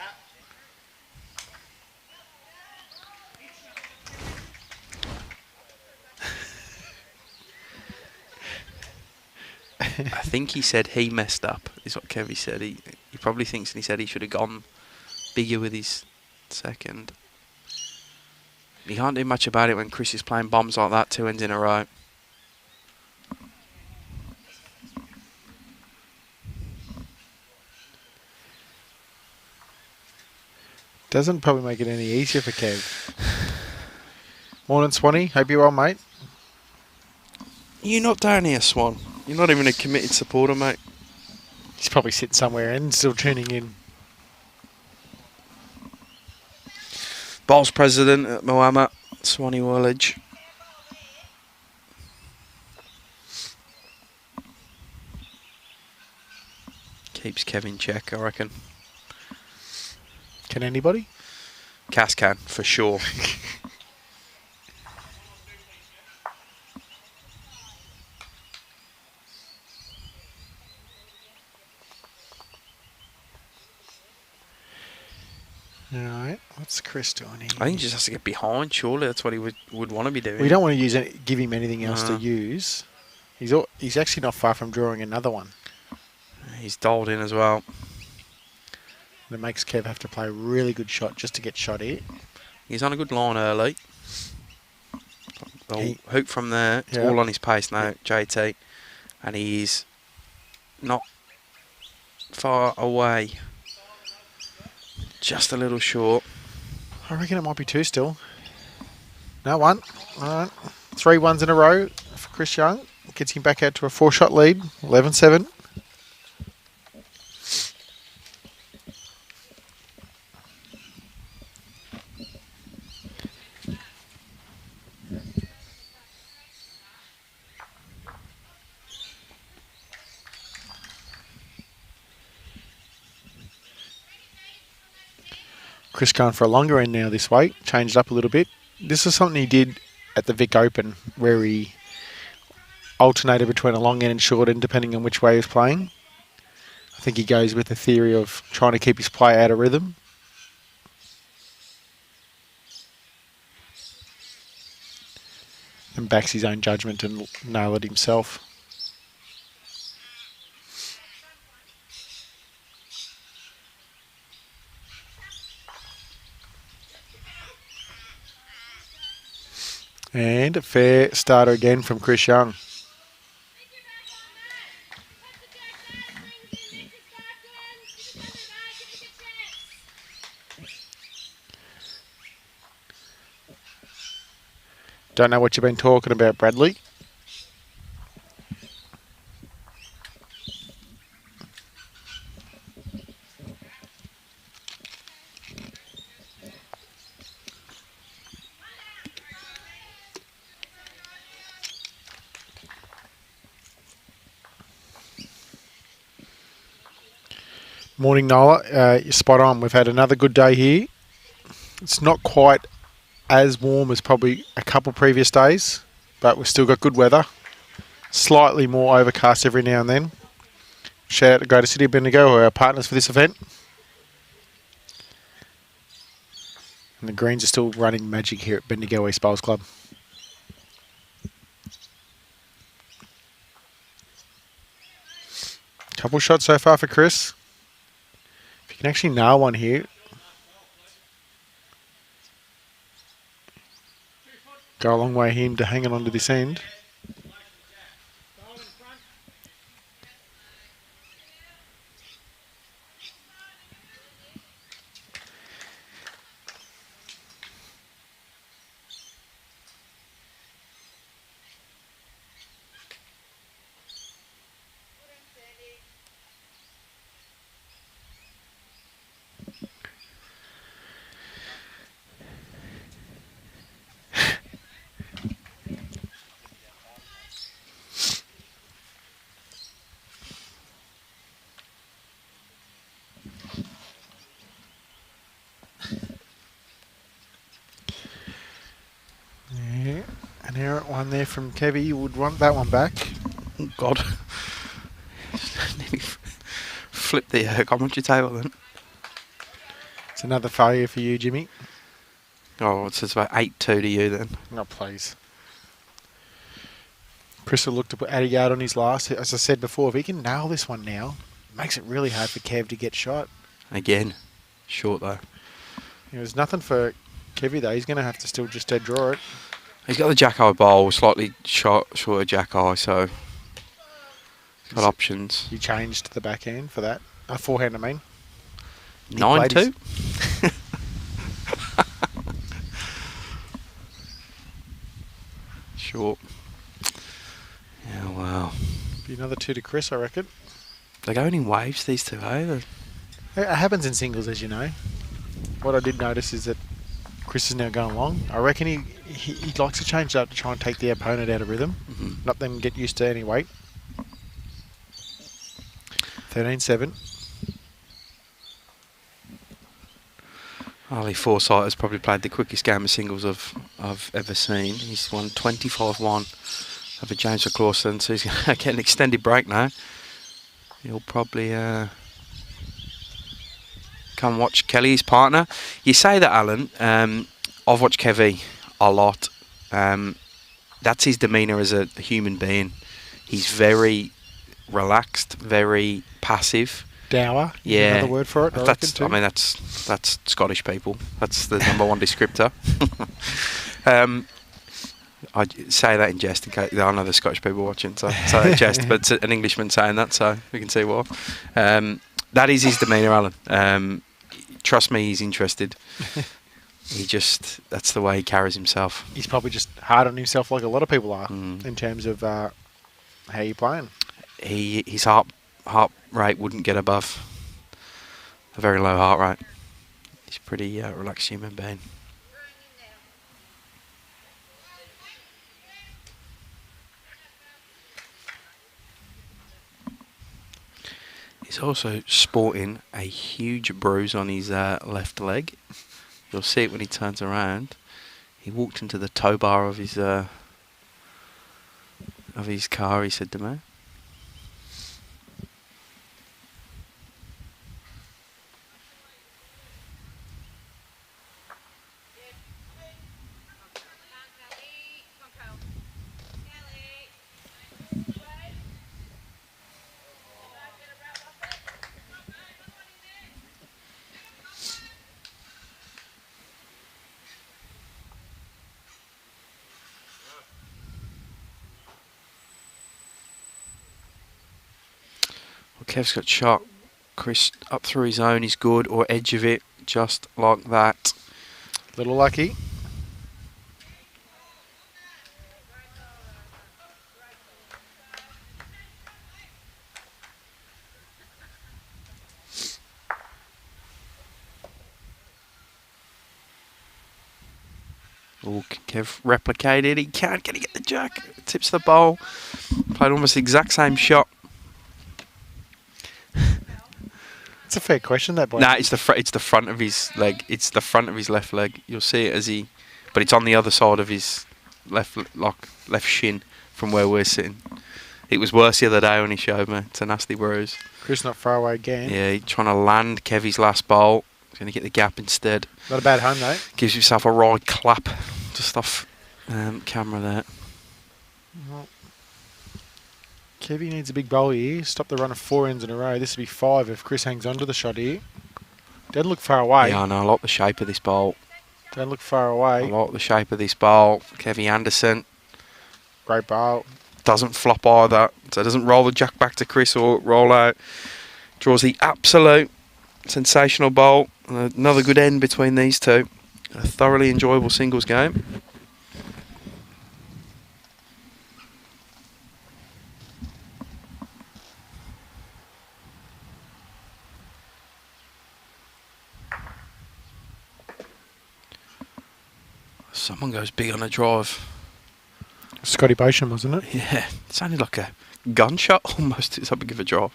I think he said he messed up, is what Kevy said. He probably thinks, and he said he should have gone bigger with his second. You can't do much about it when Chris is playing bombs like that 2 ends in a row. Doesn't probably make it any easier for Kev. Morning, Swanee. Hope you're well, mate. You're not down here, Swan. You're not even a committed supporter, mate. He's probably sitting somewhere and still tuning in. Bowls president at Moama, Swanee Woolwich. Keeps Kevin check, I reckon. Can anybody? Cass can, for sure. Alright, what's Chris doing here? I think he just has to get behind, surely. That's what he would want to be doing. We don't want to give him anything else to use. He's actually not far from drawing another one. He's dialed in as well. And it makes Kev have to play a really good shot just to get shot here. He's on a good line early. The hoop from there. It's all on his pace now, JT. And he's not far away. Just a little short. I reckon it might be 2 still. No, 1. Alright. 3 ones in a row for Chris Young. Gets him back out to a 4-shot lead. 11-7. Chris going for a longer end now this week. Changed up a little bit. This is something he did at the Vic Open where he alternated between a long end and short end depending on which way he was playing. I think he goes with the theory of trying to keep his play out of rhythm. And backs his own judgment and nail it himself. And a fair starter again from Chris Young. Don't know what you've been talking about, Bradley. Morning, Nola. You're spot on. We've had another good day here. It's not quite as warm as probably a couple previous days, but we've still got good weather. Slightly more overcast every now and then. Shout out to Greater City of Bendigo, who are our partners for this event. And the Greens are still running magic here at Bendigo East Bowls Club. Couple shots so far for Chris. If you can actually nail one here. Go a long way him to hanging on to this end. one there from Kevy. You would want that one back. Oh, God. Nearly flip the commentary table then. It's another failure for you, Jimmy. Oh, it says about 8-2 to you then. No, please. Chris will look to add a yard on his last. As I said before, if he can nail this one now, it makes it really hard for Kev to get shot. Again, short though. There's nothing for Kevy though. He's going to have to still just dead draw it. He's got the jack-eye bowl, slightly shorter jack-eye, so he's got options. You changed the backhand for that. Forehand, I mean. 9-2? Short. Yeah, well. Be another 2 to Chris, I reckon. They're going in waves, these two, eh? It happens in singles, as you know. What I did notice is that Chris is now going long. I reckon he likes to change it up to try and take the opponent out of rhythm. Mm-hmm. Not them get used to any weight. 13-7. Ollie Forsyth has probably played the quickest game of singles I've ever seen. He's won 25-1 over James McClawson, so he's going to get an extended break now. He'll probably come watch Kelly, his partner. You say that, Alan. I've watched Kevy a lot. That's his demeanour as a human being. He's very relaxed, very passive. Dour. Yeah, Another word for it. I mean, that's Scottish people. That's the number one descriptor. I say that in jest in case I know there's Scottish people watching, so I jest, but it's an Englishman saying that, so we can see why. That is his demeanour, Alan. Trust me, he's interested. That's the way he carries himself. He's probably just hard on himself like a lot of people are in terms of how you're playing. His heart rate wouldn't get above a very low heart rate. He's a pretty relaxed human being. He's also sporting a huge bruise on his left leg. You'll see it when he turns around. He walked into the tow bar of his car, he said to me. Kev's got shot. Chris up through his own, he's good, or edge of it, just like that. Little lucky. Oh, Kev replicated. He can't get the jack. Tips the bowl. Played almost the exact same shot. It's a fair question, that boy. Nah, it's the front of his leg. It's the front of his left leg. You'll see it but it's on the other side of his left shin from where we're sitting. It was worse the other day when he showed me. It's a nasty bruise. Chris not far away again. Yeah, he's trying to land Kevy's last bowl. He's going to get the gap instead. Not a bad home though. Gives himself a right clap just off camera there. Well, Kevy needs a big bowl here. Stop the run of 4 ends in a row. This would be 5 if Chris hangs on to the shot here. Don't look far away. Yeah, I know. I like the shape of this bowl. Don't look far away. I like the shape of this bowl. Kevy Anderson. Great bowl. Doesn't flop either. So doesn't roll the jack back to Chris or roll out. Draws the absolute sensational bowl. Another good end between these two. A thoroughly enjoyable singles game. Someone goes big on a drive. Scotty Bosham, wasn't it? Yeah, it sounded like a gunshot almost. It's how big of a drive.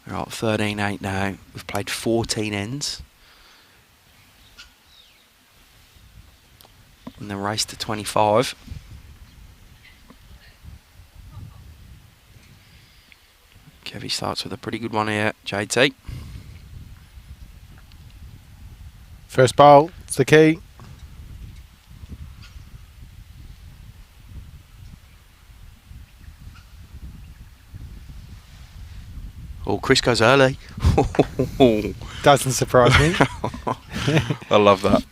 We're at 13-8 now. We've played 14 ends. in the race to 25. Kevy starts with a pretty good one here, JT. First bowl, it's the key. Oh, Chris goes early. Doesn't surprise me. I love that.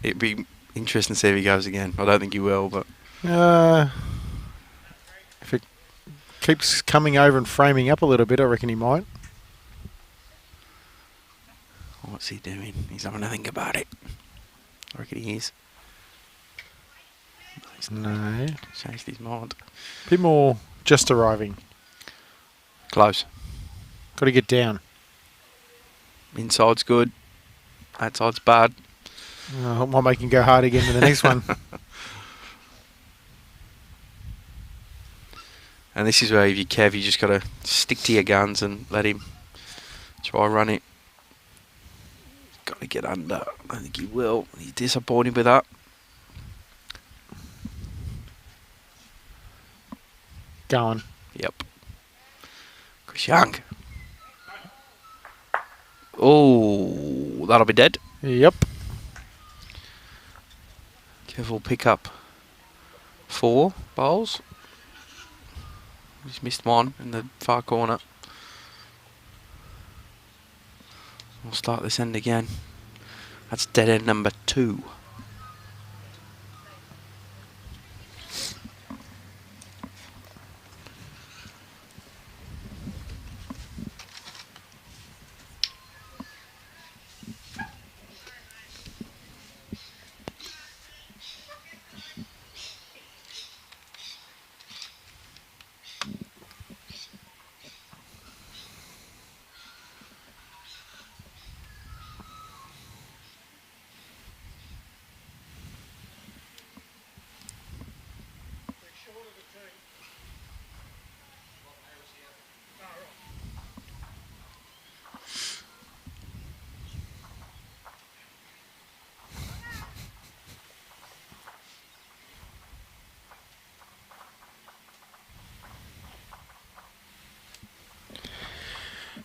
It'd be interesting to see if he goes again. I don't think he will, but... If it keeps coming over and framing up a little bit, I reckon he might. What's he doing? He's having to think about it. I reckon he is. No. Changed his mind. Bit more just arriving. Close. Got to get down. Inside's good. Outside's bad. I might make him go hard again in the next one. And this is where if you're Kev, you just got to stick to your guns and let him try run it. Got to get under. I think he will. He's disappointed with that. Going. Yep. Chris Young. Oh, that'll be dead. Yep. Kev will pick up 4 bowls. He's missed one in the far corner. We'll start this end again. That's dead end number 2.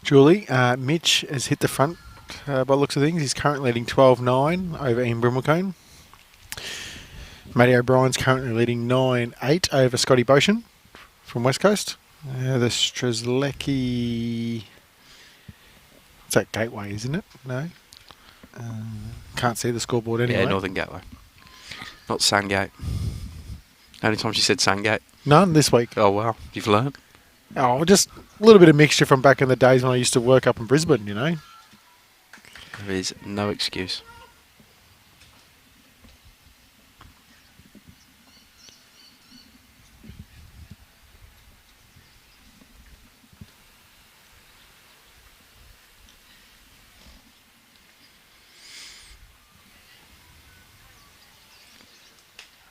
Julie, Mitch has hit the front by the looks of things. He's currently leading 12-9 over Ian Brimmelcone. Matty O'Brien's currently leading 9-8 over Scotty Boshin from West Coast. The Strzelecki... It's that Gateway, isn't it? No? Can't see the scoreboard anyway. Yeah, Northern Gateway. Not Sandgate. Only time she said Sandgate. None this week. Oh, wow. You've learned. Oh, just a little bit of mixture from back in the days when I used to work up in Brisbane, you know. There is no excuse.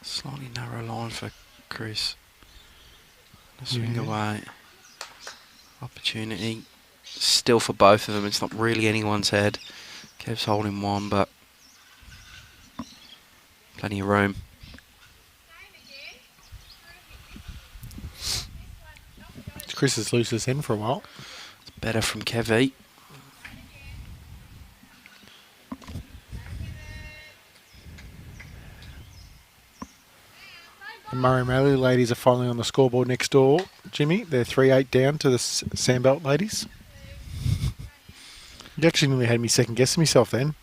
Slightly narrow line for Chris. Swing away. Opportunity. Still for both of them. It's not really anyone's head. Kev's holding one, but plenty of room. Chris has loose his end for a while. It's better from Kevy. The Murray Mallee ladies are finally on the scoreboard next door. Jimmy, they're 3-8 down to the Sandbelt ladies. You actually nearly had me second guessing myself then.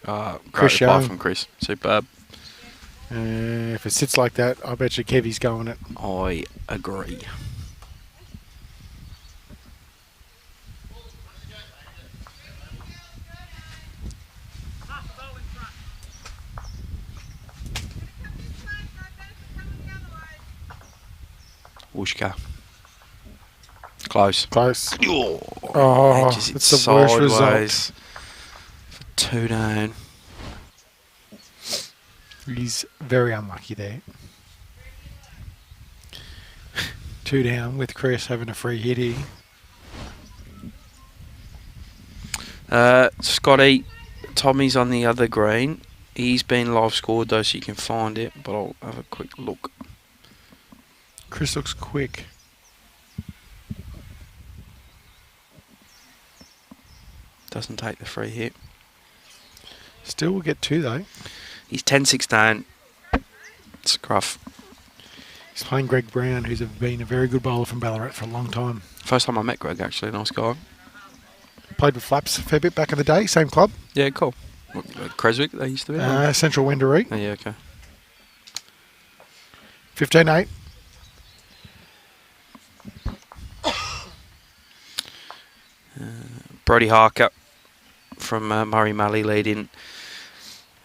Chris Young. Apart from Chris. Superb. If it sits like that, I bet you Kevy's going it. I agree. Wooshka. Close. Close. Oh, edges it it's the worst sideways result. for 2 down. He's very unlucky there. 2 down with Chris having a free hit here. Scotty, Tommy's on the other green. He's been live scored though, so you can find it, but I'll have a quick look. Chris looks quick. Doesn't take the free hit. Still will get 2 though. He's 10-16. Scruff. He's playing Greg Brown, who's been a very good bowler from Ballarat for a long time. First time I met Greg, actually. Nice guy. Played with Flaps a fair bit back in the day, same club. Yeah, cool. What, Creswick, they used to be? Central Wendouree. Oh, yeah, okay. 15-8. Brody Harker from Murray Malley leading.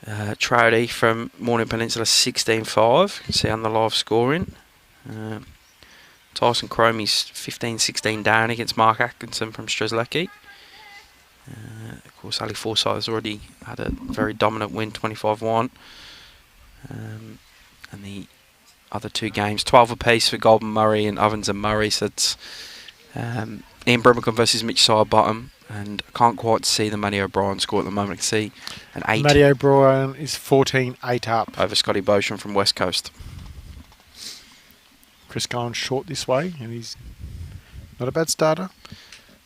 Trouty from Morning Peninsula 16-5. You can see on the live scoring. Tyson Cromie's 15-16 down against Mark Atkinson from Strzelecki. Of course, Ali Forsyth has already had a very dominant win, 25-1. And the other 2 games, 12 apiece for Golden Murray and Ovens and Murray. So it's Ian Brimacombe versus Mitch Sidebottom. And I can't quite see the Matty O'Brien score at the moment. I can see an 8. Matty O'Brien is 14-8 up. Over Scotty Beauchamp from West Coast. Chris going short this way, and he's not a bad starter.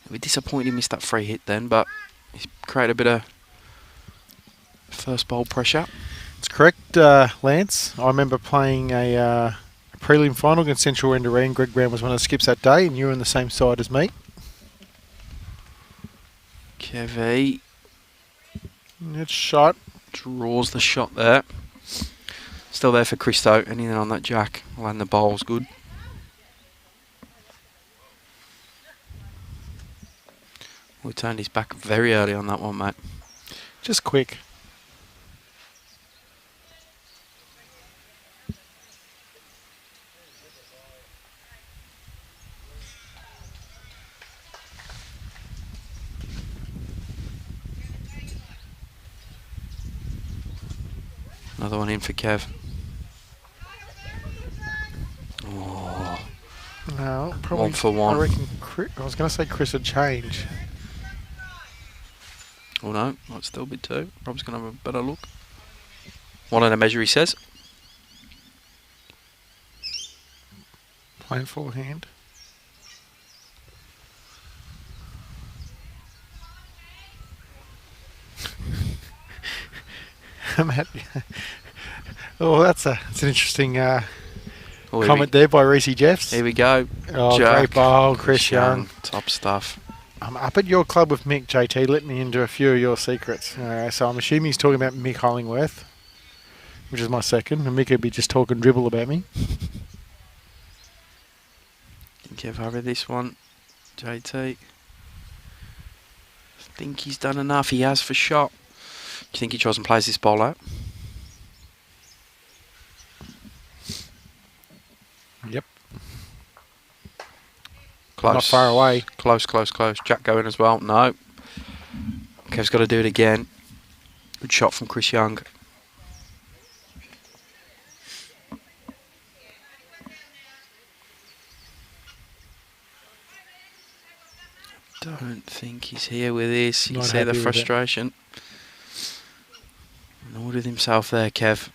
It'll be disappointed he missed that free hit then, but he's created a bit of first bowl pressure. It's correct, Lance. I remember playing a prelim final against Central Wendouree, and Greg Brown was one of the skips that day, and you were on the same side as me. Kevy It's shot. draws the shot there. Still there for Christo. Anything on that jack. Land the bowl's good. We turned his back very early on that one, mate. Just quick. Another one in for Kev. Oh, No, probably 1 for 1. I reckon I was going to say Chris would change. Oh no, might still be 2. Rob's going to have a better look. 1 and a measure, he says. Playing forehand. Matt. Oh, that's an interesting comment there by Reece Jeffs. Here we go. Oh, Jack, great bowl, Chris Young. Top stuff. I'm up at your club with Mick, JT. Let me into a few of your secrets. So I'm assuming he's talking about Mick Hollingworth, which is my second, and Mick would be just talking dribble about me. Kev over this one. JT. I think he's done enough. He has for shot. Do you think he tries and plays this ball out? Yep. Close. Not far away. Close, close, close. Jack going as well. No. Kev's got to do it again. Good shot from Chris Young. Don't think he's here with this. You can see the frustration. Annoyed with himself there, Kev.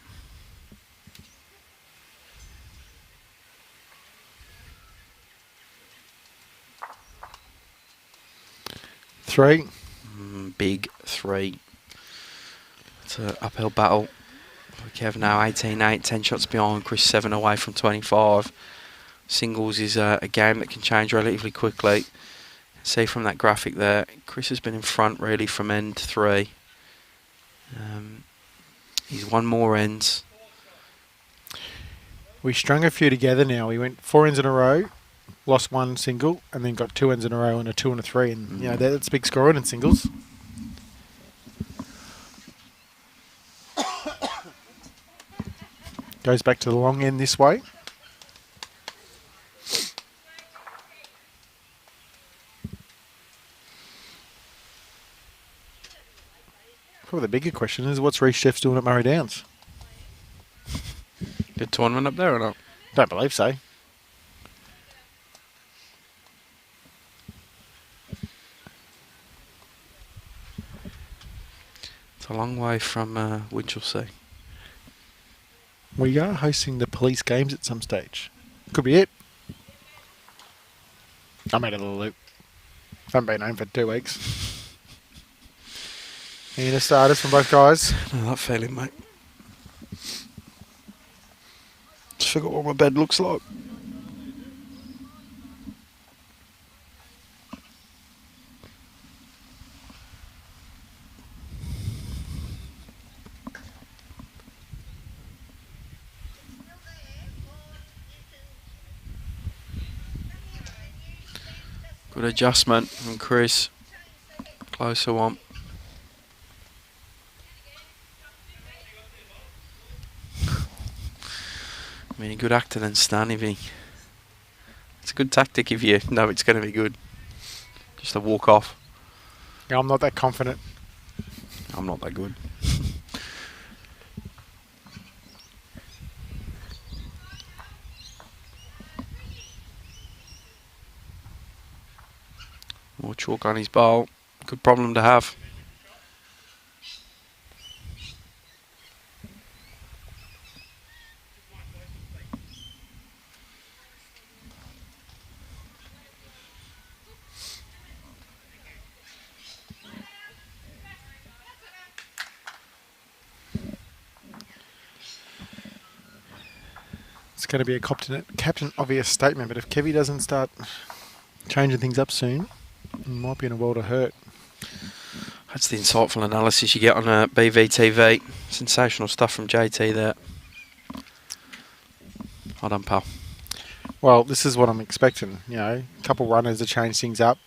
Three. Big 3. It's an uphill battle for Kev now. 18-8, 10 shots behind. Chris 7 away from 25. Singles is a game that can change relatively quickly. See from that graphic there, Chris has been in front really from end 3. He's won more ends. We strung a few together now. We went 4 ends in a row, lost 1 single, and then got 2 ends in a row and a 2 and a 3. And you know that's big scoring in singles. Goes back to the long end this way. Probably the bigger question is what's Reece Jeffs doing at Murray Downs? Good tournament up there or not? Don't believe so. It's a long way from Winchelsea. We are hosting the police games at some stage. Could be it. I'm out of the loop. Haven't been home for 2 weeks. Any the starters from both guys? I know that feeling, mate. Just forgot what my bed looks like. Good adjustment from Chris. Closer one. I mean, a good actor than Stan if he... It's a good tactic if you know it's going to be good. Just to walk off. Yeah, I'm not that confident. I'm not that good. More chalk on his bowl. Good problem to have. It's going to be a captain obvious statement, but if Kevy doesn't start changing things up soon, he might be in a world of hurt. That's the insightful analysis you get on BVTV. Sensational stuff from JT there. Well done, pal. Well, this is what I'm expecting. You know, a couple runners to change things up.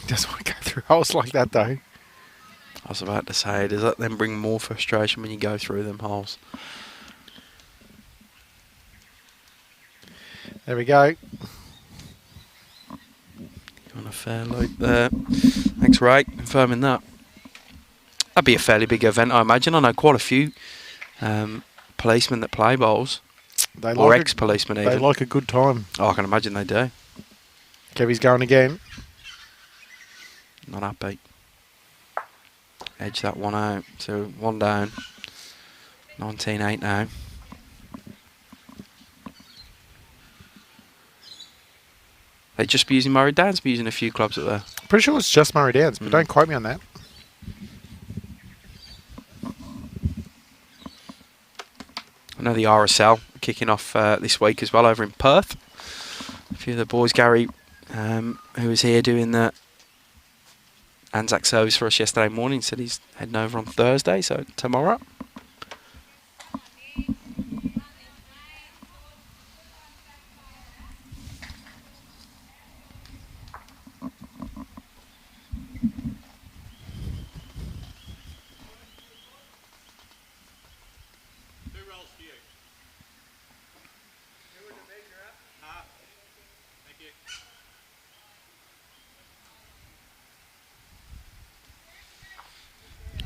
Doesn't want to go through holes like that, though. I was about to say, does that then bring more frustration when you go through them holes? There we go. On a fair loop there. Thanks, Ray, confirming that. That'd be a fairly big event, I imagine. I know quite a few policemen that play bowls. Or ex-policemen even. They like a good time. Oh, I can imagine they do. Kevy's going again. Not upbeat. Edge that one out. So one down. 19-8 now. They just be using Murray Downs, be using a few clubs up there. Pretty sure it's just Murray Downs, but don't quote me on that. I know the RSL kicking off this week as well over in Perth. A few of the boys, Gary, who was here doing the Anzac service for us yesterday morning, said he's heading over on Thursday, so tomorrow.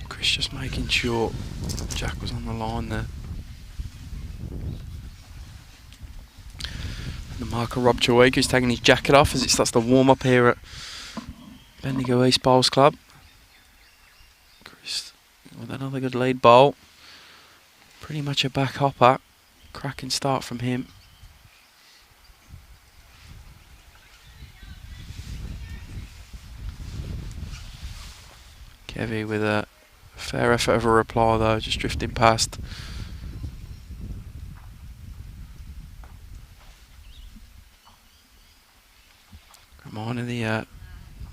Chris just making sure Jack was on the line there. The marker Rob Chawika is taking his jacket off as it starts to warm up here at Bendigo East Bowls Club. Chris with another good lead bowl. Pretty much a back hopper. Cracking start from him. Kevy with a fair effort of a reply though, just drifting past. Reminder the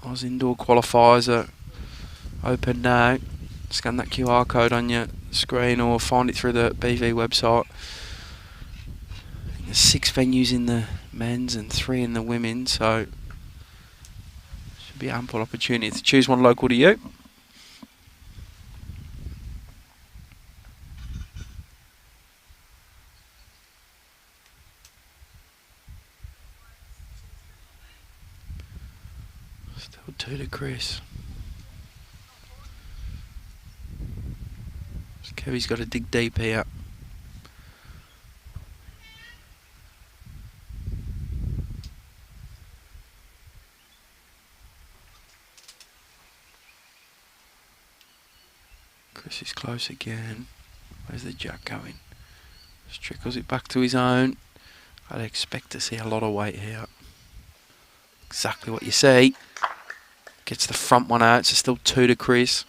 Oz Indoor qualifiers are open now. Scan that QR code on your screen or find it through the BV website. There's 6 venues in the men's and 3 in the women, so should be ample opportunity to choose one local to you. Still 2 to Chris. Kevy's got to dig deep here. close again. Where's the jack going? Just trickles it back to his own. I'd expect to see a lot of weight here. Exactly what you see. Gets the front one out, so still 2 to Chris.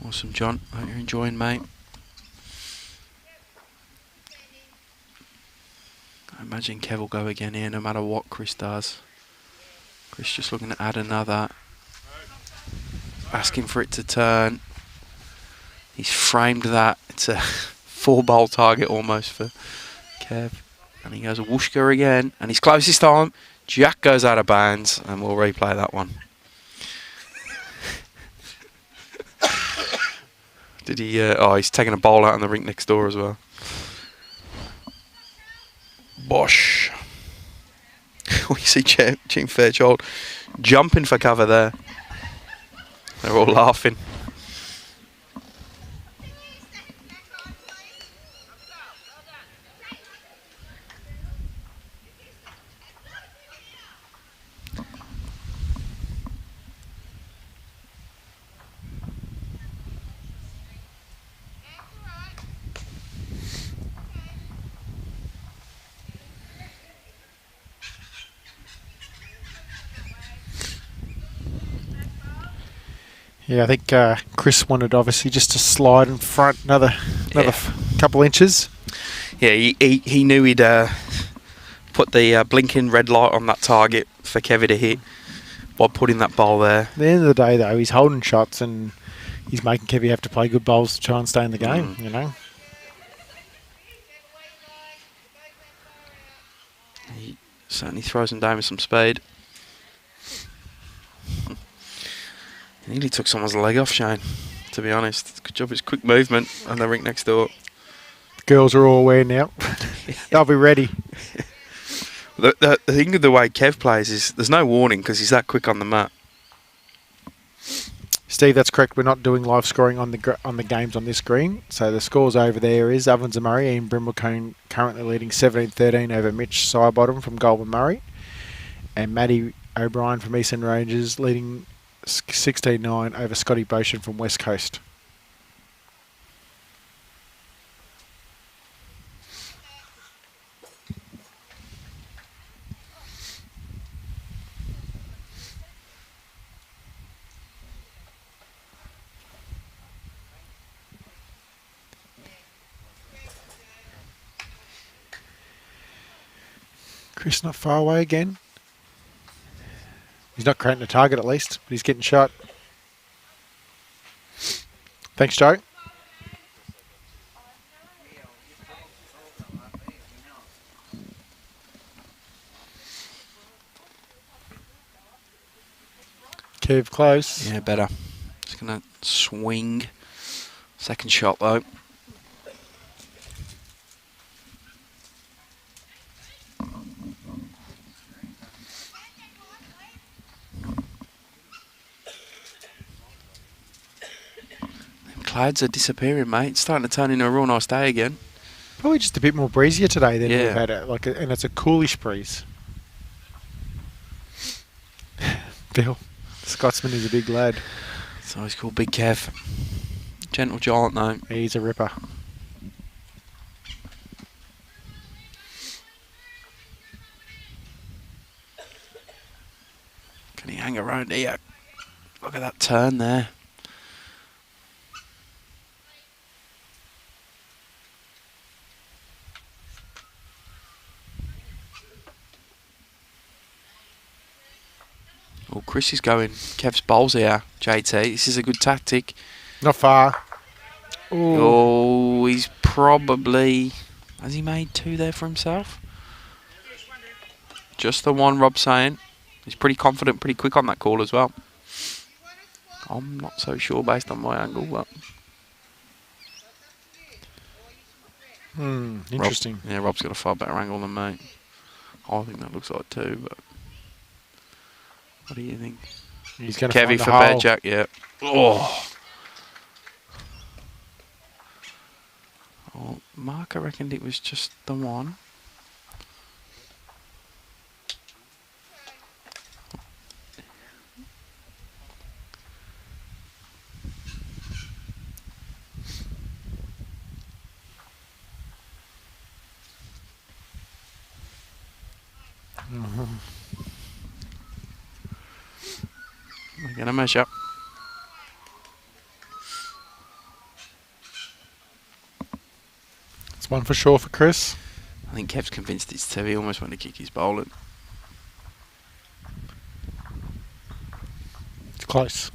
Awesome, John. Hope you're enjoying, mate. I imagine Kev will go again here no matter what Chris does. Chris just looking to add another. Asking for it to turn. He's framed that. It's a 4-bowl target almost for Kev. And he goes a whooshka again. And he's close this time. Jack goes out of bounds. And we'll replay that one. Did he... oh, he's taking a bowl out on the rink next door as well. Bosh. We see Team Fairchild jumping for cover there. They're all laughing. Yeah, I think Chris wanted obviously just to slide in front another couple inches. Yeah, he knew he'd put the blinking red light on that target for Kevy to hit by putting that bowl there. At the end of the day, though, he's holding shots and he's making Kevy have to play good bowls to try and stay in the game, you know. He certainly throws him down with some speed. He nearly took someone's leg off, Shane, to be honest. Good job, it's quick movement on the rink next door. The girls are all aware now. They'll be ready. The thing of the way Kev plays is there's no warning because he's that quick on the mat. Steve, that's correct. We're not doing live scoring on the games on this screen. So the scores over there is Ovens and Murray and Brimblecone currently leading 17-13 over Mitch Sidebottom from Goulburn Murray. And Matty O'Brien from Eastern Rangers leading 16-9 over Scotty Boshan from West Coast. Chris not far away again. He's not creating a target at least, but he's getting shot. Thanks, Joe. Kev close. Yeah, better. Just going to swing. Second shot, though. Clouds are disappearing, mate. It's starting to turn into a real nice day again. Probably just a bit more breezier today than Yeah. we've had it. And it's a coolish breeze. Bill, Scotsman is a big lad. So he's called Big Kev. Gentle giant, though. He's a ripper. Can he hang around here? Look at that turn there. Oh, Chris is going. Kev's bowls here, JT. This is a good tactic. Not far. Ooh. Oh, he's probably... Has he made 2 there for himself? Just the one, Rob's saying. He's pretty confident, pretty quick on that call as well. I'm not so sure based on my angle, but... Interesting. Rob's got a far better angle than me. I think that looks like 2, but... What do you think? He's going to Kevy find the for hole. bad jack, yeah. Oh. Mark, I reckoned it was just the one. We're going to measure. It's one for sure for Chris. I think Kev's convinced it's two. He almost went to kick his bowling. It's close.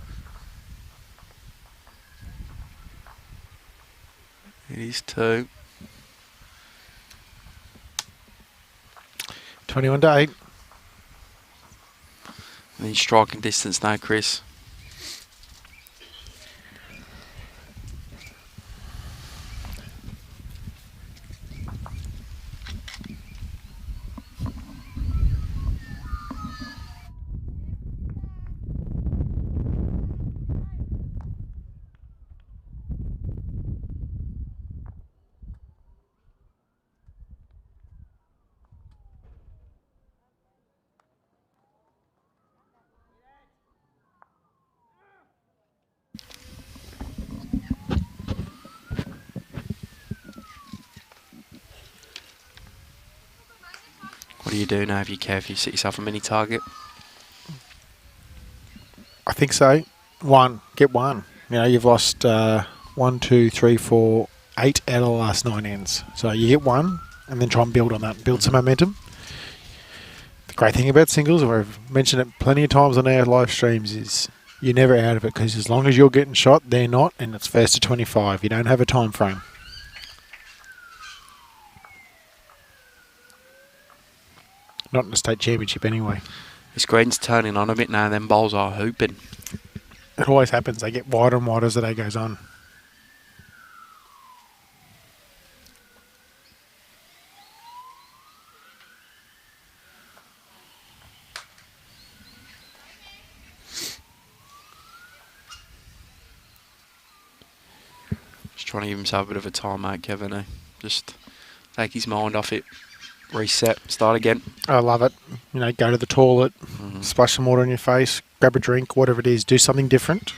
It is two. 21-8. And in striking distance now, Chris. What do you do now if you care if you set yourself a mini target? I think so. One. Get one. You know, you've lost 1, 2, 3, 4, 8 out of the last 9 ends. So you get one and then try and build on that. Build some momentum. The great thing about singles, and we've mentioned it plenty of times on our live streams, is you're never out of it because as long as you're getting shot, they're not, and it's first to 25. You don't have a time frame. Not in the state championship anyway. This green's turning on a bit now and then bowls are hooping. It always happens. They get wider and wider as the day goes on. Just trying to give himself a bit of a timeout, Kevin. Eh? Just take his mind off it. Reset, start again. I love it. You know, go to the toilet, splash some water on your face, grab a drink, whatever it is, do something different.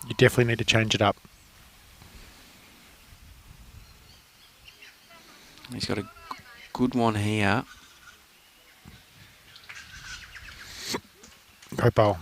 You definitely need to change it up. He's got a good one here. Go bowl.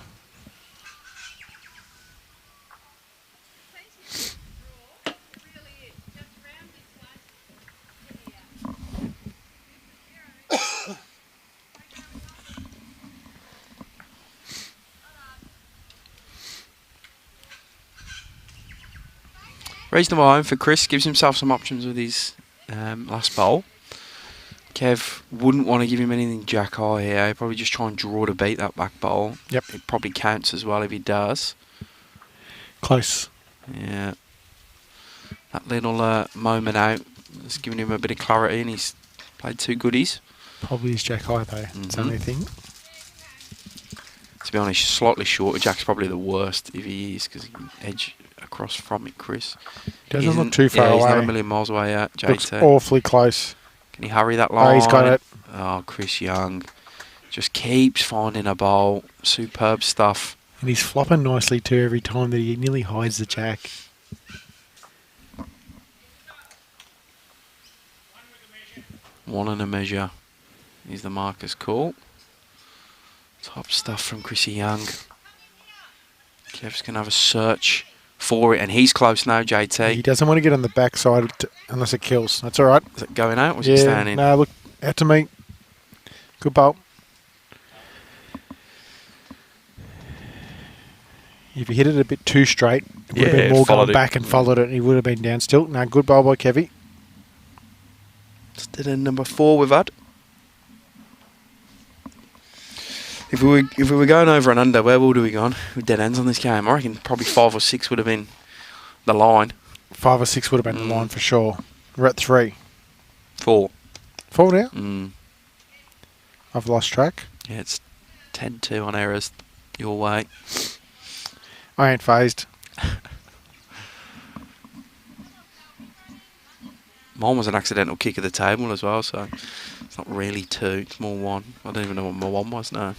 Reasonable home for Chris. Gives himself some options with his last bowl. Kev wouldn't want to give him anything jack high here. He'd probably just try and draw to beat that back bowl. Yep. It probably counts as well if he does. Close. Yeah. That little moment out has given him a bit of clarity and he's played two goodies. Probably is jack high though. It's the only thing. To be honest, slightly shorter. Jack's probably the worst if he is because he can edge across from it, Chris. Doesn't look too far away. He's not a million miles away yet. Looks awfully close. Can he hurry that line? Oh, he's got it. Oh, Chris Young just keeps finding a bowl. Superb stuff. And he's flopping nicely too every time that he nearly hides the jack. One and a measure is the marker's call. Top stuff from Chrissy Young. Kev's going to have a search for it, and he's close now, JT. He doesn't want to get on the backside unless it kills. That's all right. Is it going out? Was he standing? No, look, out to me. Good bowl. If he hit it a bit too straight, it would have been more going back and followed it, and he would have been down still. No, good bowl by Kevy. Still in number 4 we've had. If we were going over and under, where would we have gone with dead ends on this game? I reckon probably 5 or 6 would have been the line. 5 or 6 would have been the line for sure. We're at 3. 4. 4 now? I've lost track. Yeah, it's 10-2 on errors your way. I ain't phased. Mine was an accidental kick at the table as well, so it's not really 2, it's more 1. I don't even know what my 1 was now.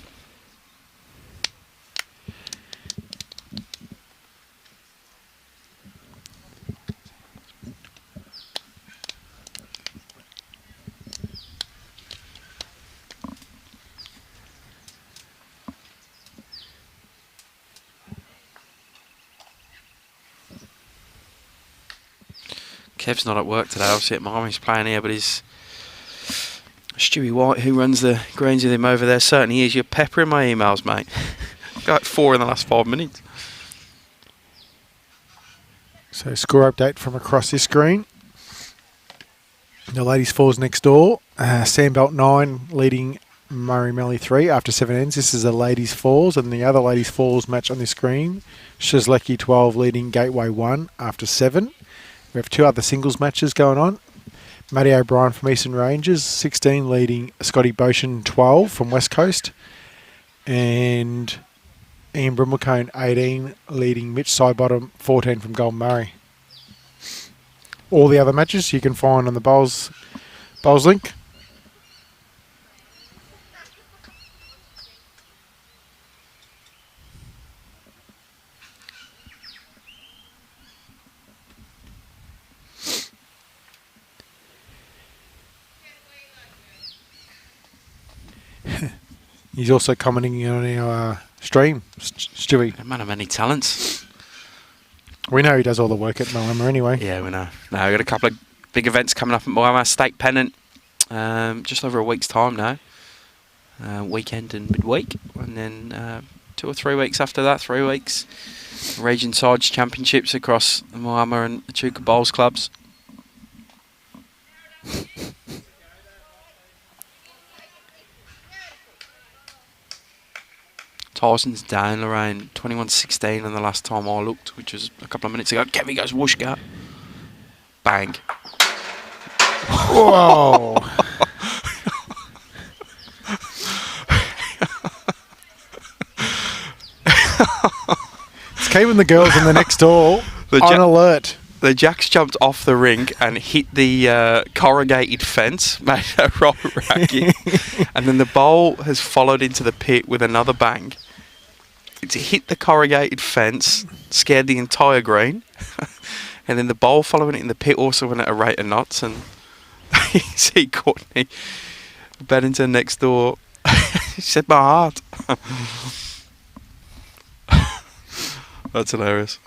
Kev's not at work today, obviously at mine. He's playing here, but he's Stewie White, who runs the greens with him over there, certainly is. You're peppering my emails, mate. Got 4 in the last 5 minutes. So score update from across this screen. The ladies fours next door. Sandbelt 9 leading Murray Melly 3 after 7 ends. This is the ladies fours, and the other ladies fours match on this screen. Shizlecki 12 leading Gateway 1 after 7. We have 2 other singles matches going on. Matty O'Brien from Eastern Rangers 16 leading Scotty Boshin 12 from West Coast, and Ian Brummelcone 18 leading Mitch Sidebottom 14 from Golden Murray. All the other matches you can find on the Bowls link. He's also commenting on our stream, Stewie. A man of many talents. We know he does all the work at Moama anyway. Yeah, we know. Now we've got a couple of big events coming up at Moama. State Pennant, just over a week's time now. Weekend and midweek. And then 2 or 3 weeks after that, 3 weeks. Region Sides Championships across the Moama and Echuca Bowls clubs. Tyson's down, Lorraine, 21-16 on the last time I looked, which was a couple of minutes ago. Kevin goes whooshka. Bang. Whoa. It's keeping the girls in the next door on alert. The jacks jumped off the ring and hit the corrugated fence, made a roll ragging, and then the bowl has followed into the pit with another bang. It hit the corrugated fence, scared the entire green, and then the bowl following it in the pit also went at a rate of knots, and you see Courtney Bennington next door. He said, my heart. That's hilarious.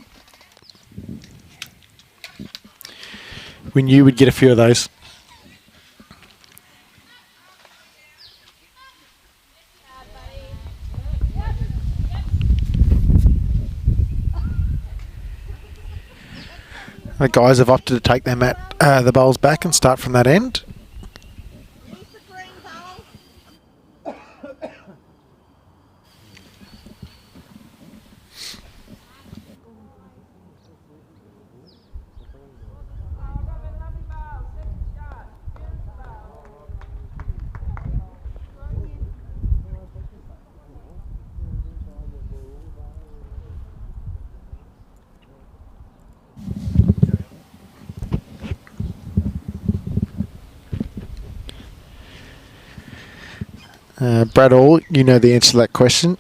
We knew we'd get a few of those. The guys have opted to take them at the bowls back and start from that end. Brad All, you know the answer to that question.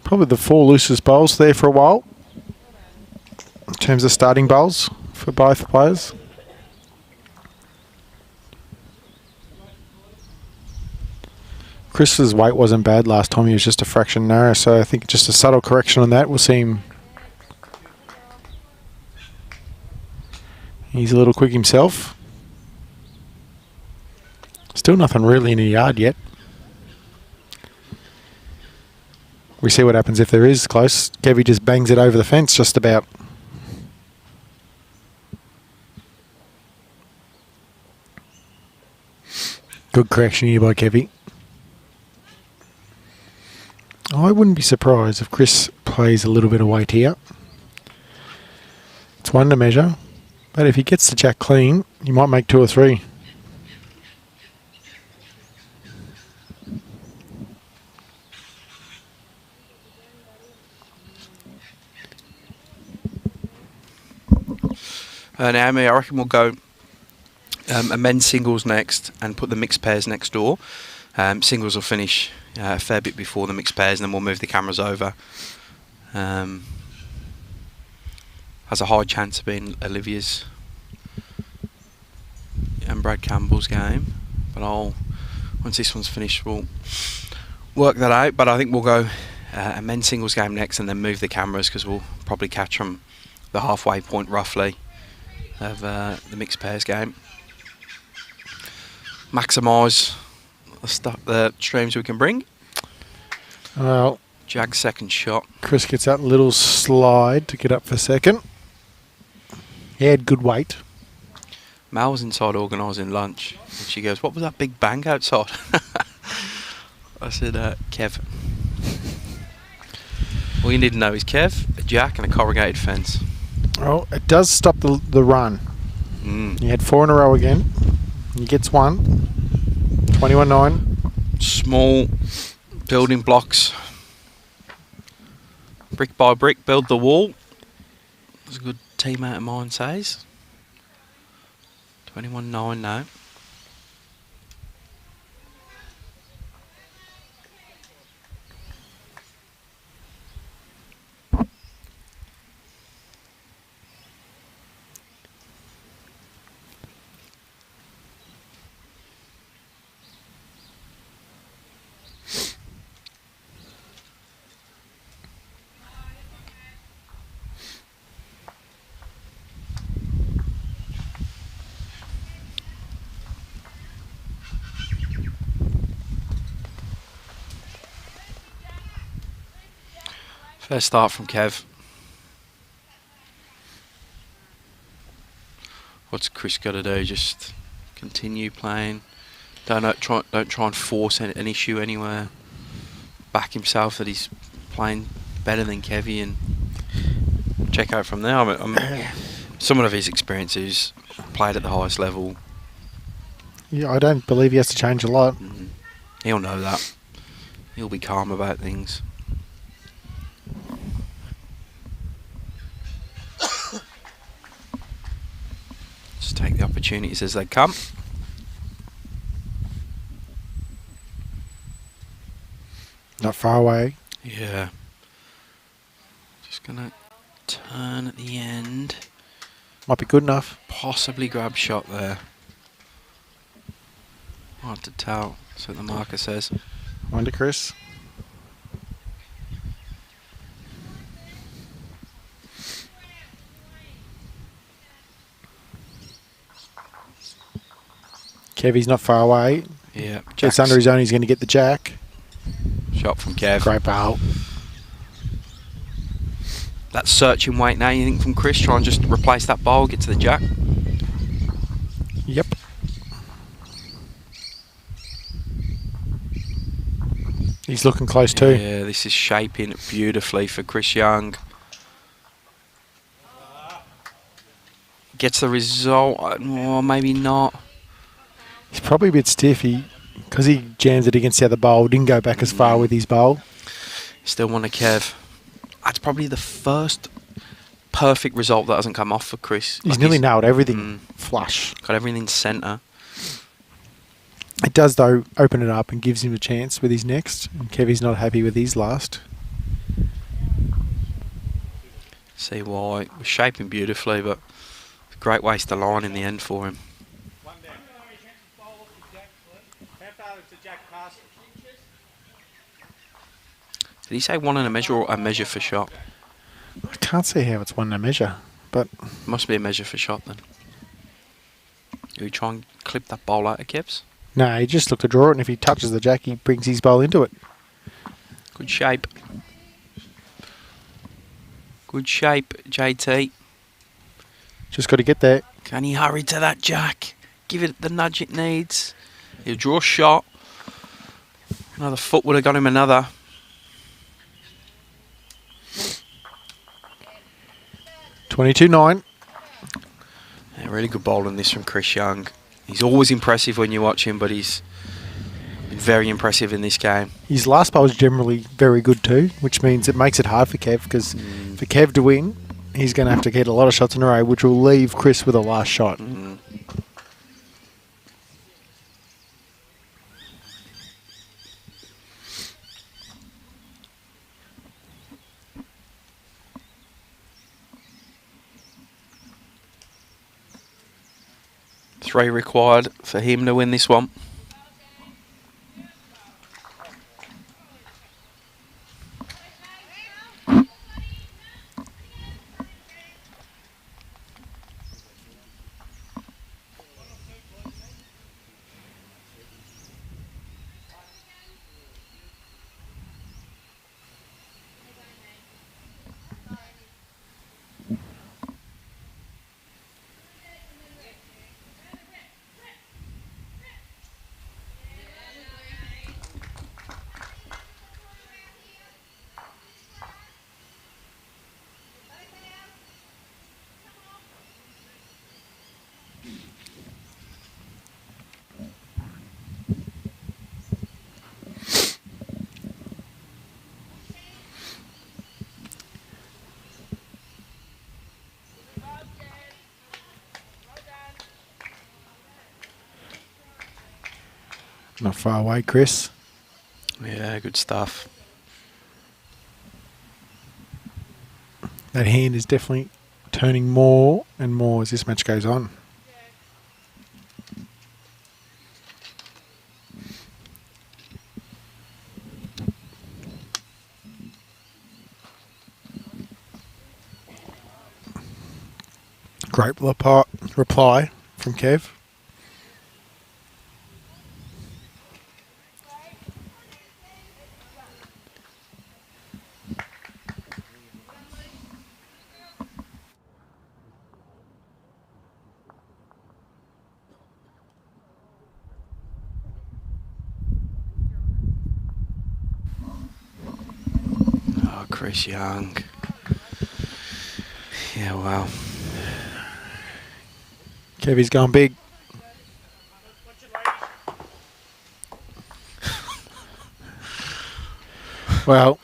Probably the 4 loosest bowls there for a while in terms of starting bowls for both players. Chris's weight wasn't bad last time. He was just a fraction narrow, so I think just a subtle correction on that will see him. He's a little quick himself. Still nothing really in the yard yet. We see what happens if there is close. Kevy just bangs it over the fence just about. Good correction here by Kevy. I wouldn't be surprised if Chris plays a little bit of weight here. It's one to measure, but if he gets the jack clean, he might make 2 or 3. Naomi, I reckon we'll go a men's singles next and put the mixed pairs next door. Singles will finish a fair bit before the mixed pairs, and then we'll move the cameras over. Has a high chance of being Olivia's and Brad Campbell's game, but once this one's finished, we'll work that out. But I think we'll go a men's singles game next, and then move the cameras because we'll probably catch them the halfway point roughly of the mixed pairs game. Maximise the streams we can bring. Well, Jag's second shot. Chris gets that little slide to get up for second. He had good weight. Mal was inside organising lunch, and she goes, "What was that big bang outside?" I said, "Kev." All you need to know is Kev, a jack, and a corrugated fence. Oh, it does stop the run. He had 4 in a row again. He gets 1. 21-9. Small building blocks. Brick by brick, build the wall. As a good teammate of mine says. 21-9 now. Fair start from Kev. What's Chris got to do? Just continue playing. Don't try and force an issue anywhere. Back himself that he's playing better than Kevy and check out from there. Someone of his experience who's played at the highest level. Yeah, I don't believe he has to change a lot. He'll know that. He'll be calm about things. Just take the opportunities as they come. Not far away. Yeah. Just gonna turn at the end. Might be good enough. Possibly grab shot there. Hard to tell. That's what the marker says. Wonder, Chris. Kevy's not far away. Yeah. Gets under his own, he's going to get the jack. Shot from Kev. Great bowl. That's searching weight now, you think, from Chris? Try and just replace that bowl, get to the jack. Yep. He's looking close too. Yeah, this is shaping beautifully for Chris Young. Gets the result, or maybe not. He's probably a bit stiff. Because he jams it against the other bowl, didn't go back as far with his bowl. Still want a Kev. That's probably the first perfect result that hasn't come off for Chris. He's nearly nailed everything flush. Got everything centre. It does, though, open it up and gives him a chance with his next. And Kevy's not happy with his last. See why. It was shaping beautifully, but it's a great waste of line in the end for him. Did he say 1 and a measure or a measure for shot? I can't see how it's 1 and a measure, but... Must be a measure for shot then. Do we try and clip that bowl out of Kev's? No, he just looked to draw it, and if he touches the jack, he brings his bowl into it. Good shape. Good shape, JT. Just got to get there. Can he hurry to that jack? Give it the nudge it needs. He'll draw a shot. Another foot would have got him another. $22.9. Yeah, really good bowling this from Chris Young. He's always impressive when you watch him, but he's been very impressive in this game. His last bowl is generally very good too, which means it makes it hard for Kev, because for Kev to win, he's going to have to get a lot of shots in a row, which will leave Chris with a last shot. Three required for him to win this one. Not far away, Chris. Yeah, good stuff. That hand is definitely turning more and more as this match goes on. Great reply from Kev. Oh, Chris Young. Yeah, wow. Kevy's going big. Well,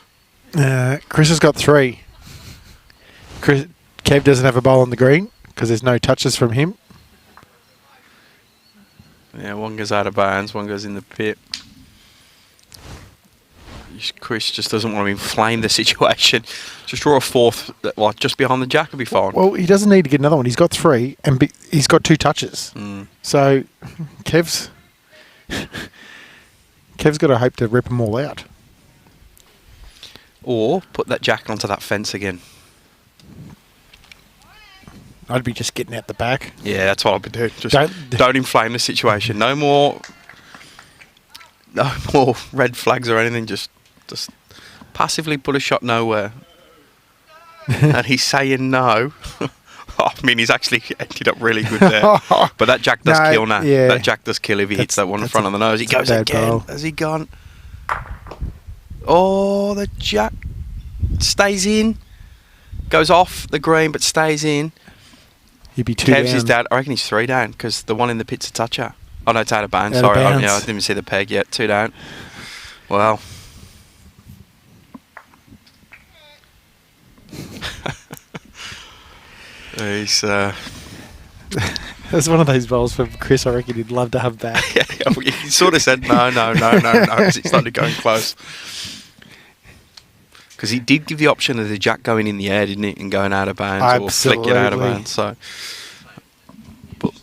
Chris has got 3. Kev doesn't have a bowl on the green because there's no touches from him. Yeah, one goes out of bounds, one goes in the pit. Chris just doesn't want to inflame the situation. Just draw a fourth, like just behind the jack will be fine. Well, he doesn't need to get another one. He's got 3 and he's got 2 touches. So Kev's got to hope to rip them all out. Or put that jack onto that fence again. I'd be just getting out the back. Yeah, that's what I'd be doing. Just don't inflame the situation. No more red flags or anything. Just passively put a shot nowhere. And he's saying no. I mean, he's actually ended up really good there. But that jack does kill now. Yeah. That jack does kill if he hits that one in front of the nose. He goes again. Bowl. Has he gone? Oh, the jack stays in. Goes off the green but stays in. He'd be 2 Kev's down. is down. I reckon he's 3 down because the one in the pit's a toucher. Oh, no, it's out of bounds. Out of Sorry. bounds. I didn't even see the peg yet. 2 down. Well. He's... That's one of those bowls for Chris. I reckon he'd love to have that. Yeah, he sort of said no, because it started going close. Because he did give the option of the jack going in the air, didn't he, and going out of bounds Absolutely. or flick it out of bounds. So, but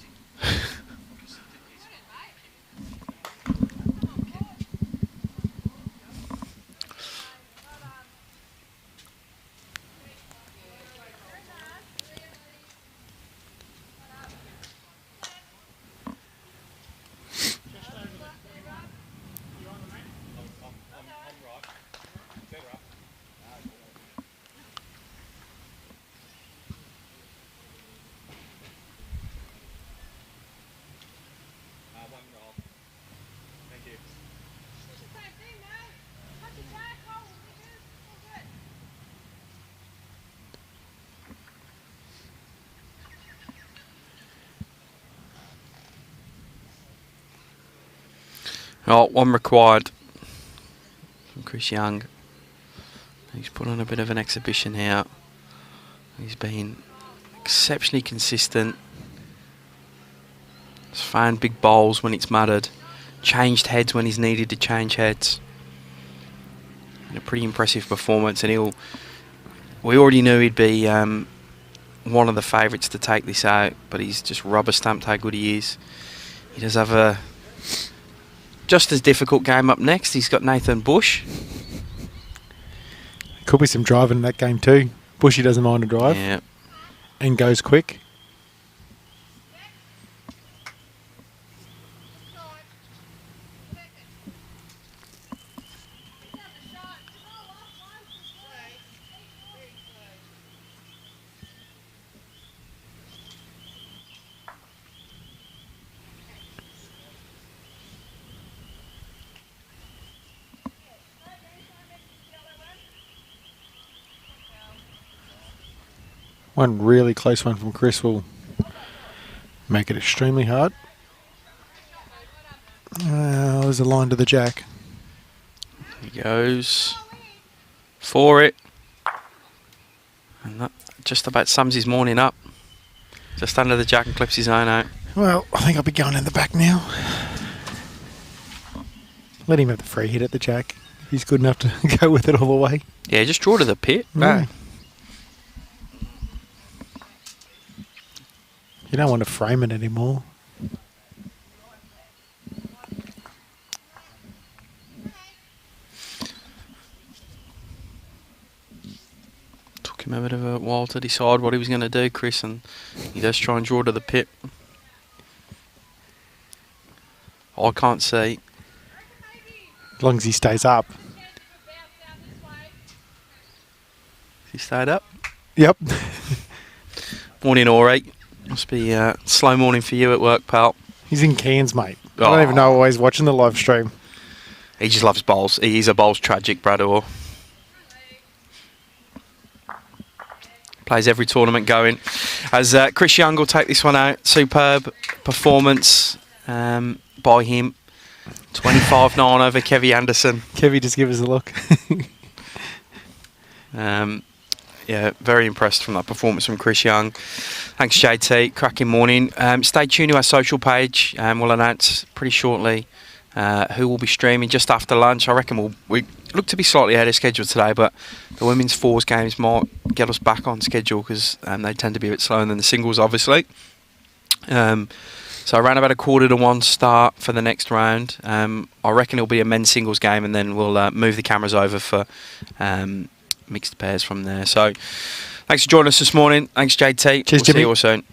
Oh, one required from Chris Young. He's put on a bit of an exhibition here. He's been exceptionally consistent. He's found big bowls when it's mattered. Changed heads when he's needed to change heads. And a pretty impressive performance, and we already knew he'd be one of the favourites to take this out, but he's just rubber stamped how good he is. He does have a just as difficult game up next. He's got Nathan Bush. Could be some driving in that game too. Bushy doesn't mind a drive. Yeah. And goes quick. One really close one from Chris will make it extremely hard. There's a line to the jack. He goes for it. And that just about sums his morning up. Just under the jack and clips his own out. Well, I think I'll be going in the back now. Let him have the free hit at the jack. He's good enough to go with it all the way. Yeah, just draw to the pit. No. You don't want to frame it anymore. Took him a bit of a while to decide what he was going to do, Chris, and he does try and draw to the pit. I can't see. As long as he stays up. He stayed up. Yep. Morning, all right. Must be a slow morning for you at work, pal. He's in Cairns, mate. I don't even know why he's watching the live stream. He just loves bowls. He's a bowls tragic, Brad Orr. Plays every tournament going. As Chris Young will take this one out. Superb performance by him. 25-9 over Kevy Anderson. Kevy, just give us a look. Yeah, very impressed from that performance from Chris Young. Thanks, JT. Cracking morning. Stay tuned to our social page. We'll announce pretty shortly who will be streaming just after lunch. I reckon we look to be slightly ahead of schedule today, but the women's fours games might get us back on schedule because they tend to be a bit slower than the singles, obviously. So around about 1:45 start for the next round. I reckon it'll be a men's singles game, and then we'll move the cameras over for mixed pairs from there. So thanks for joining us this morning. Thanks, JT. Cheers, we'll Jimmy. see you all soon.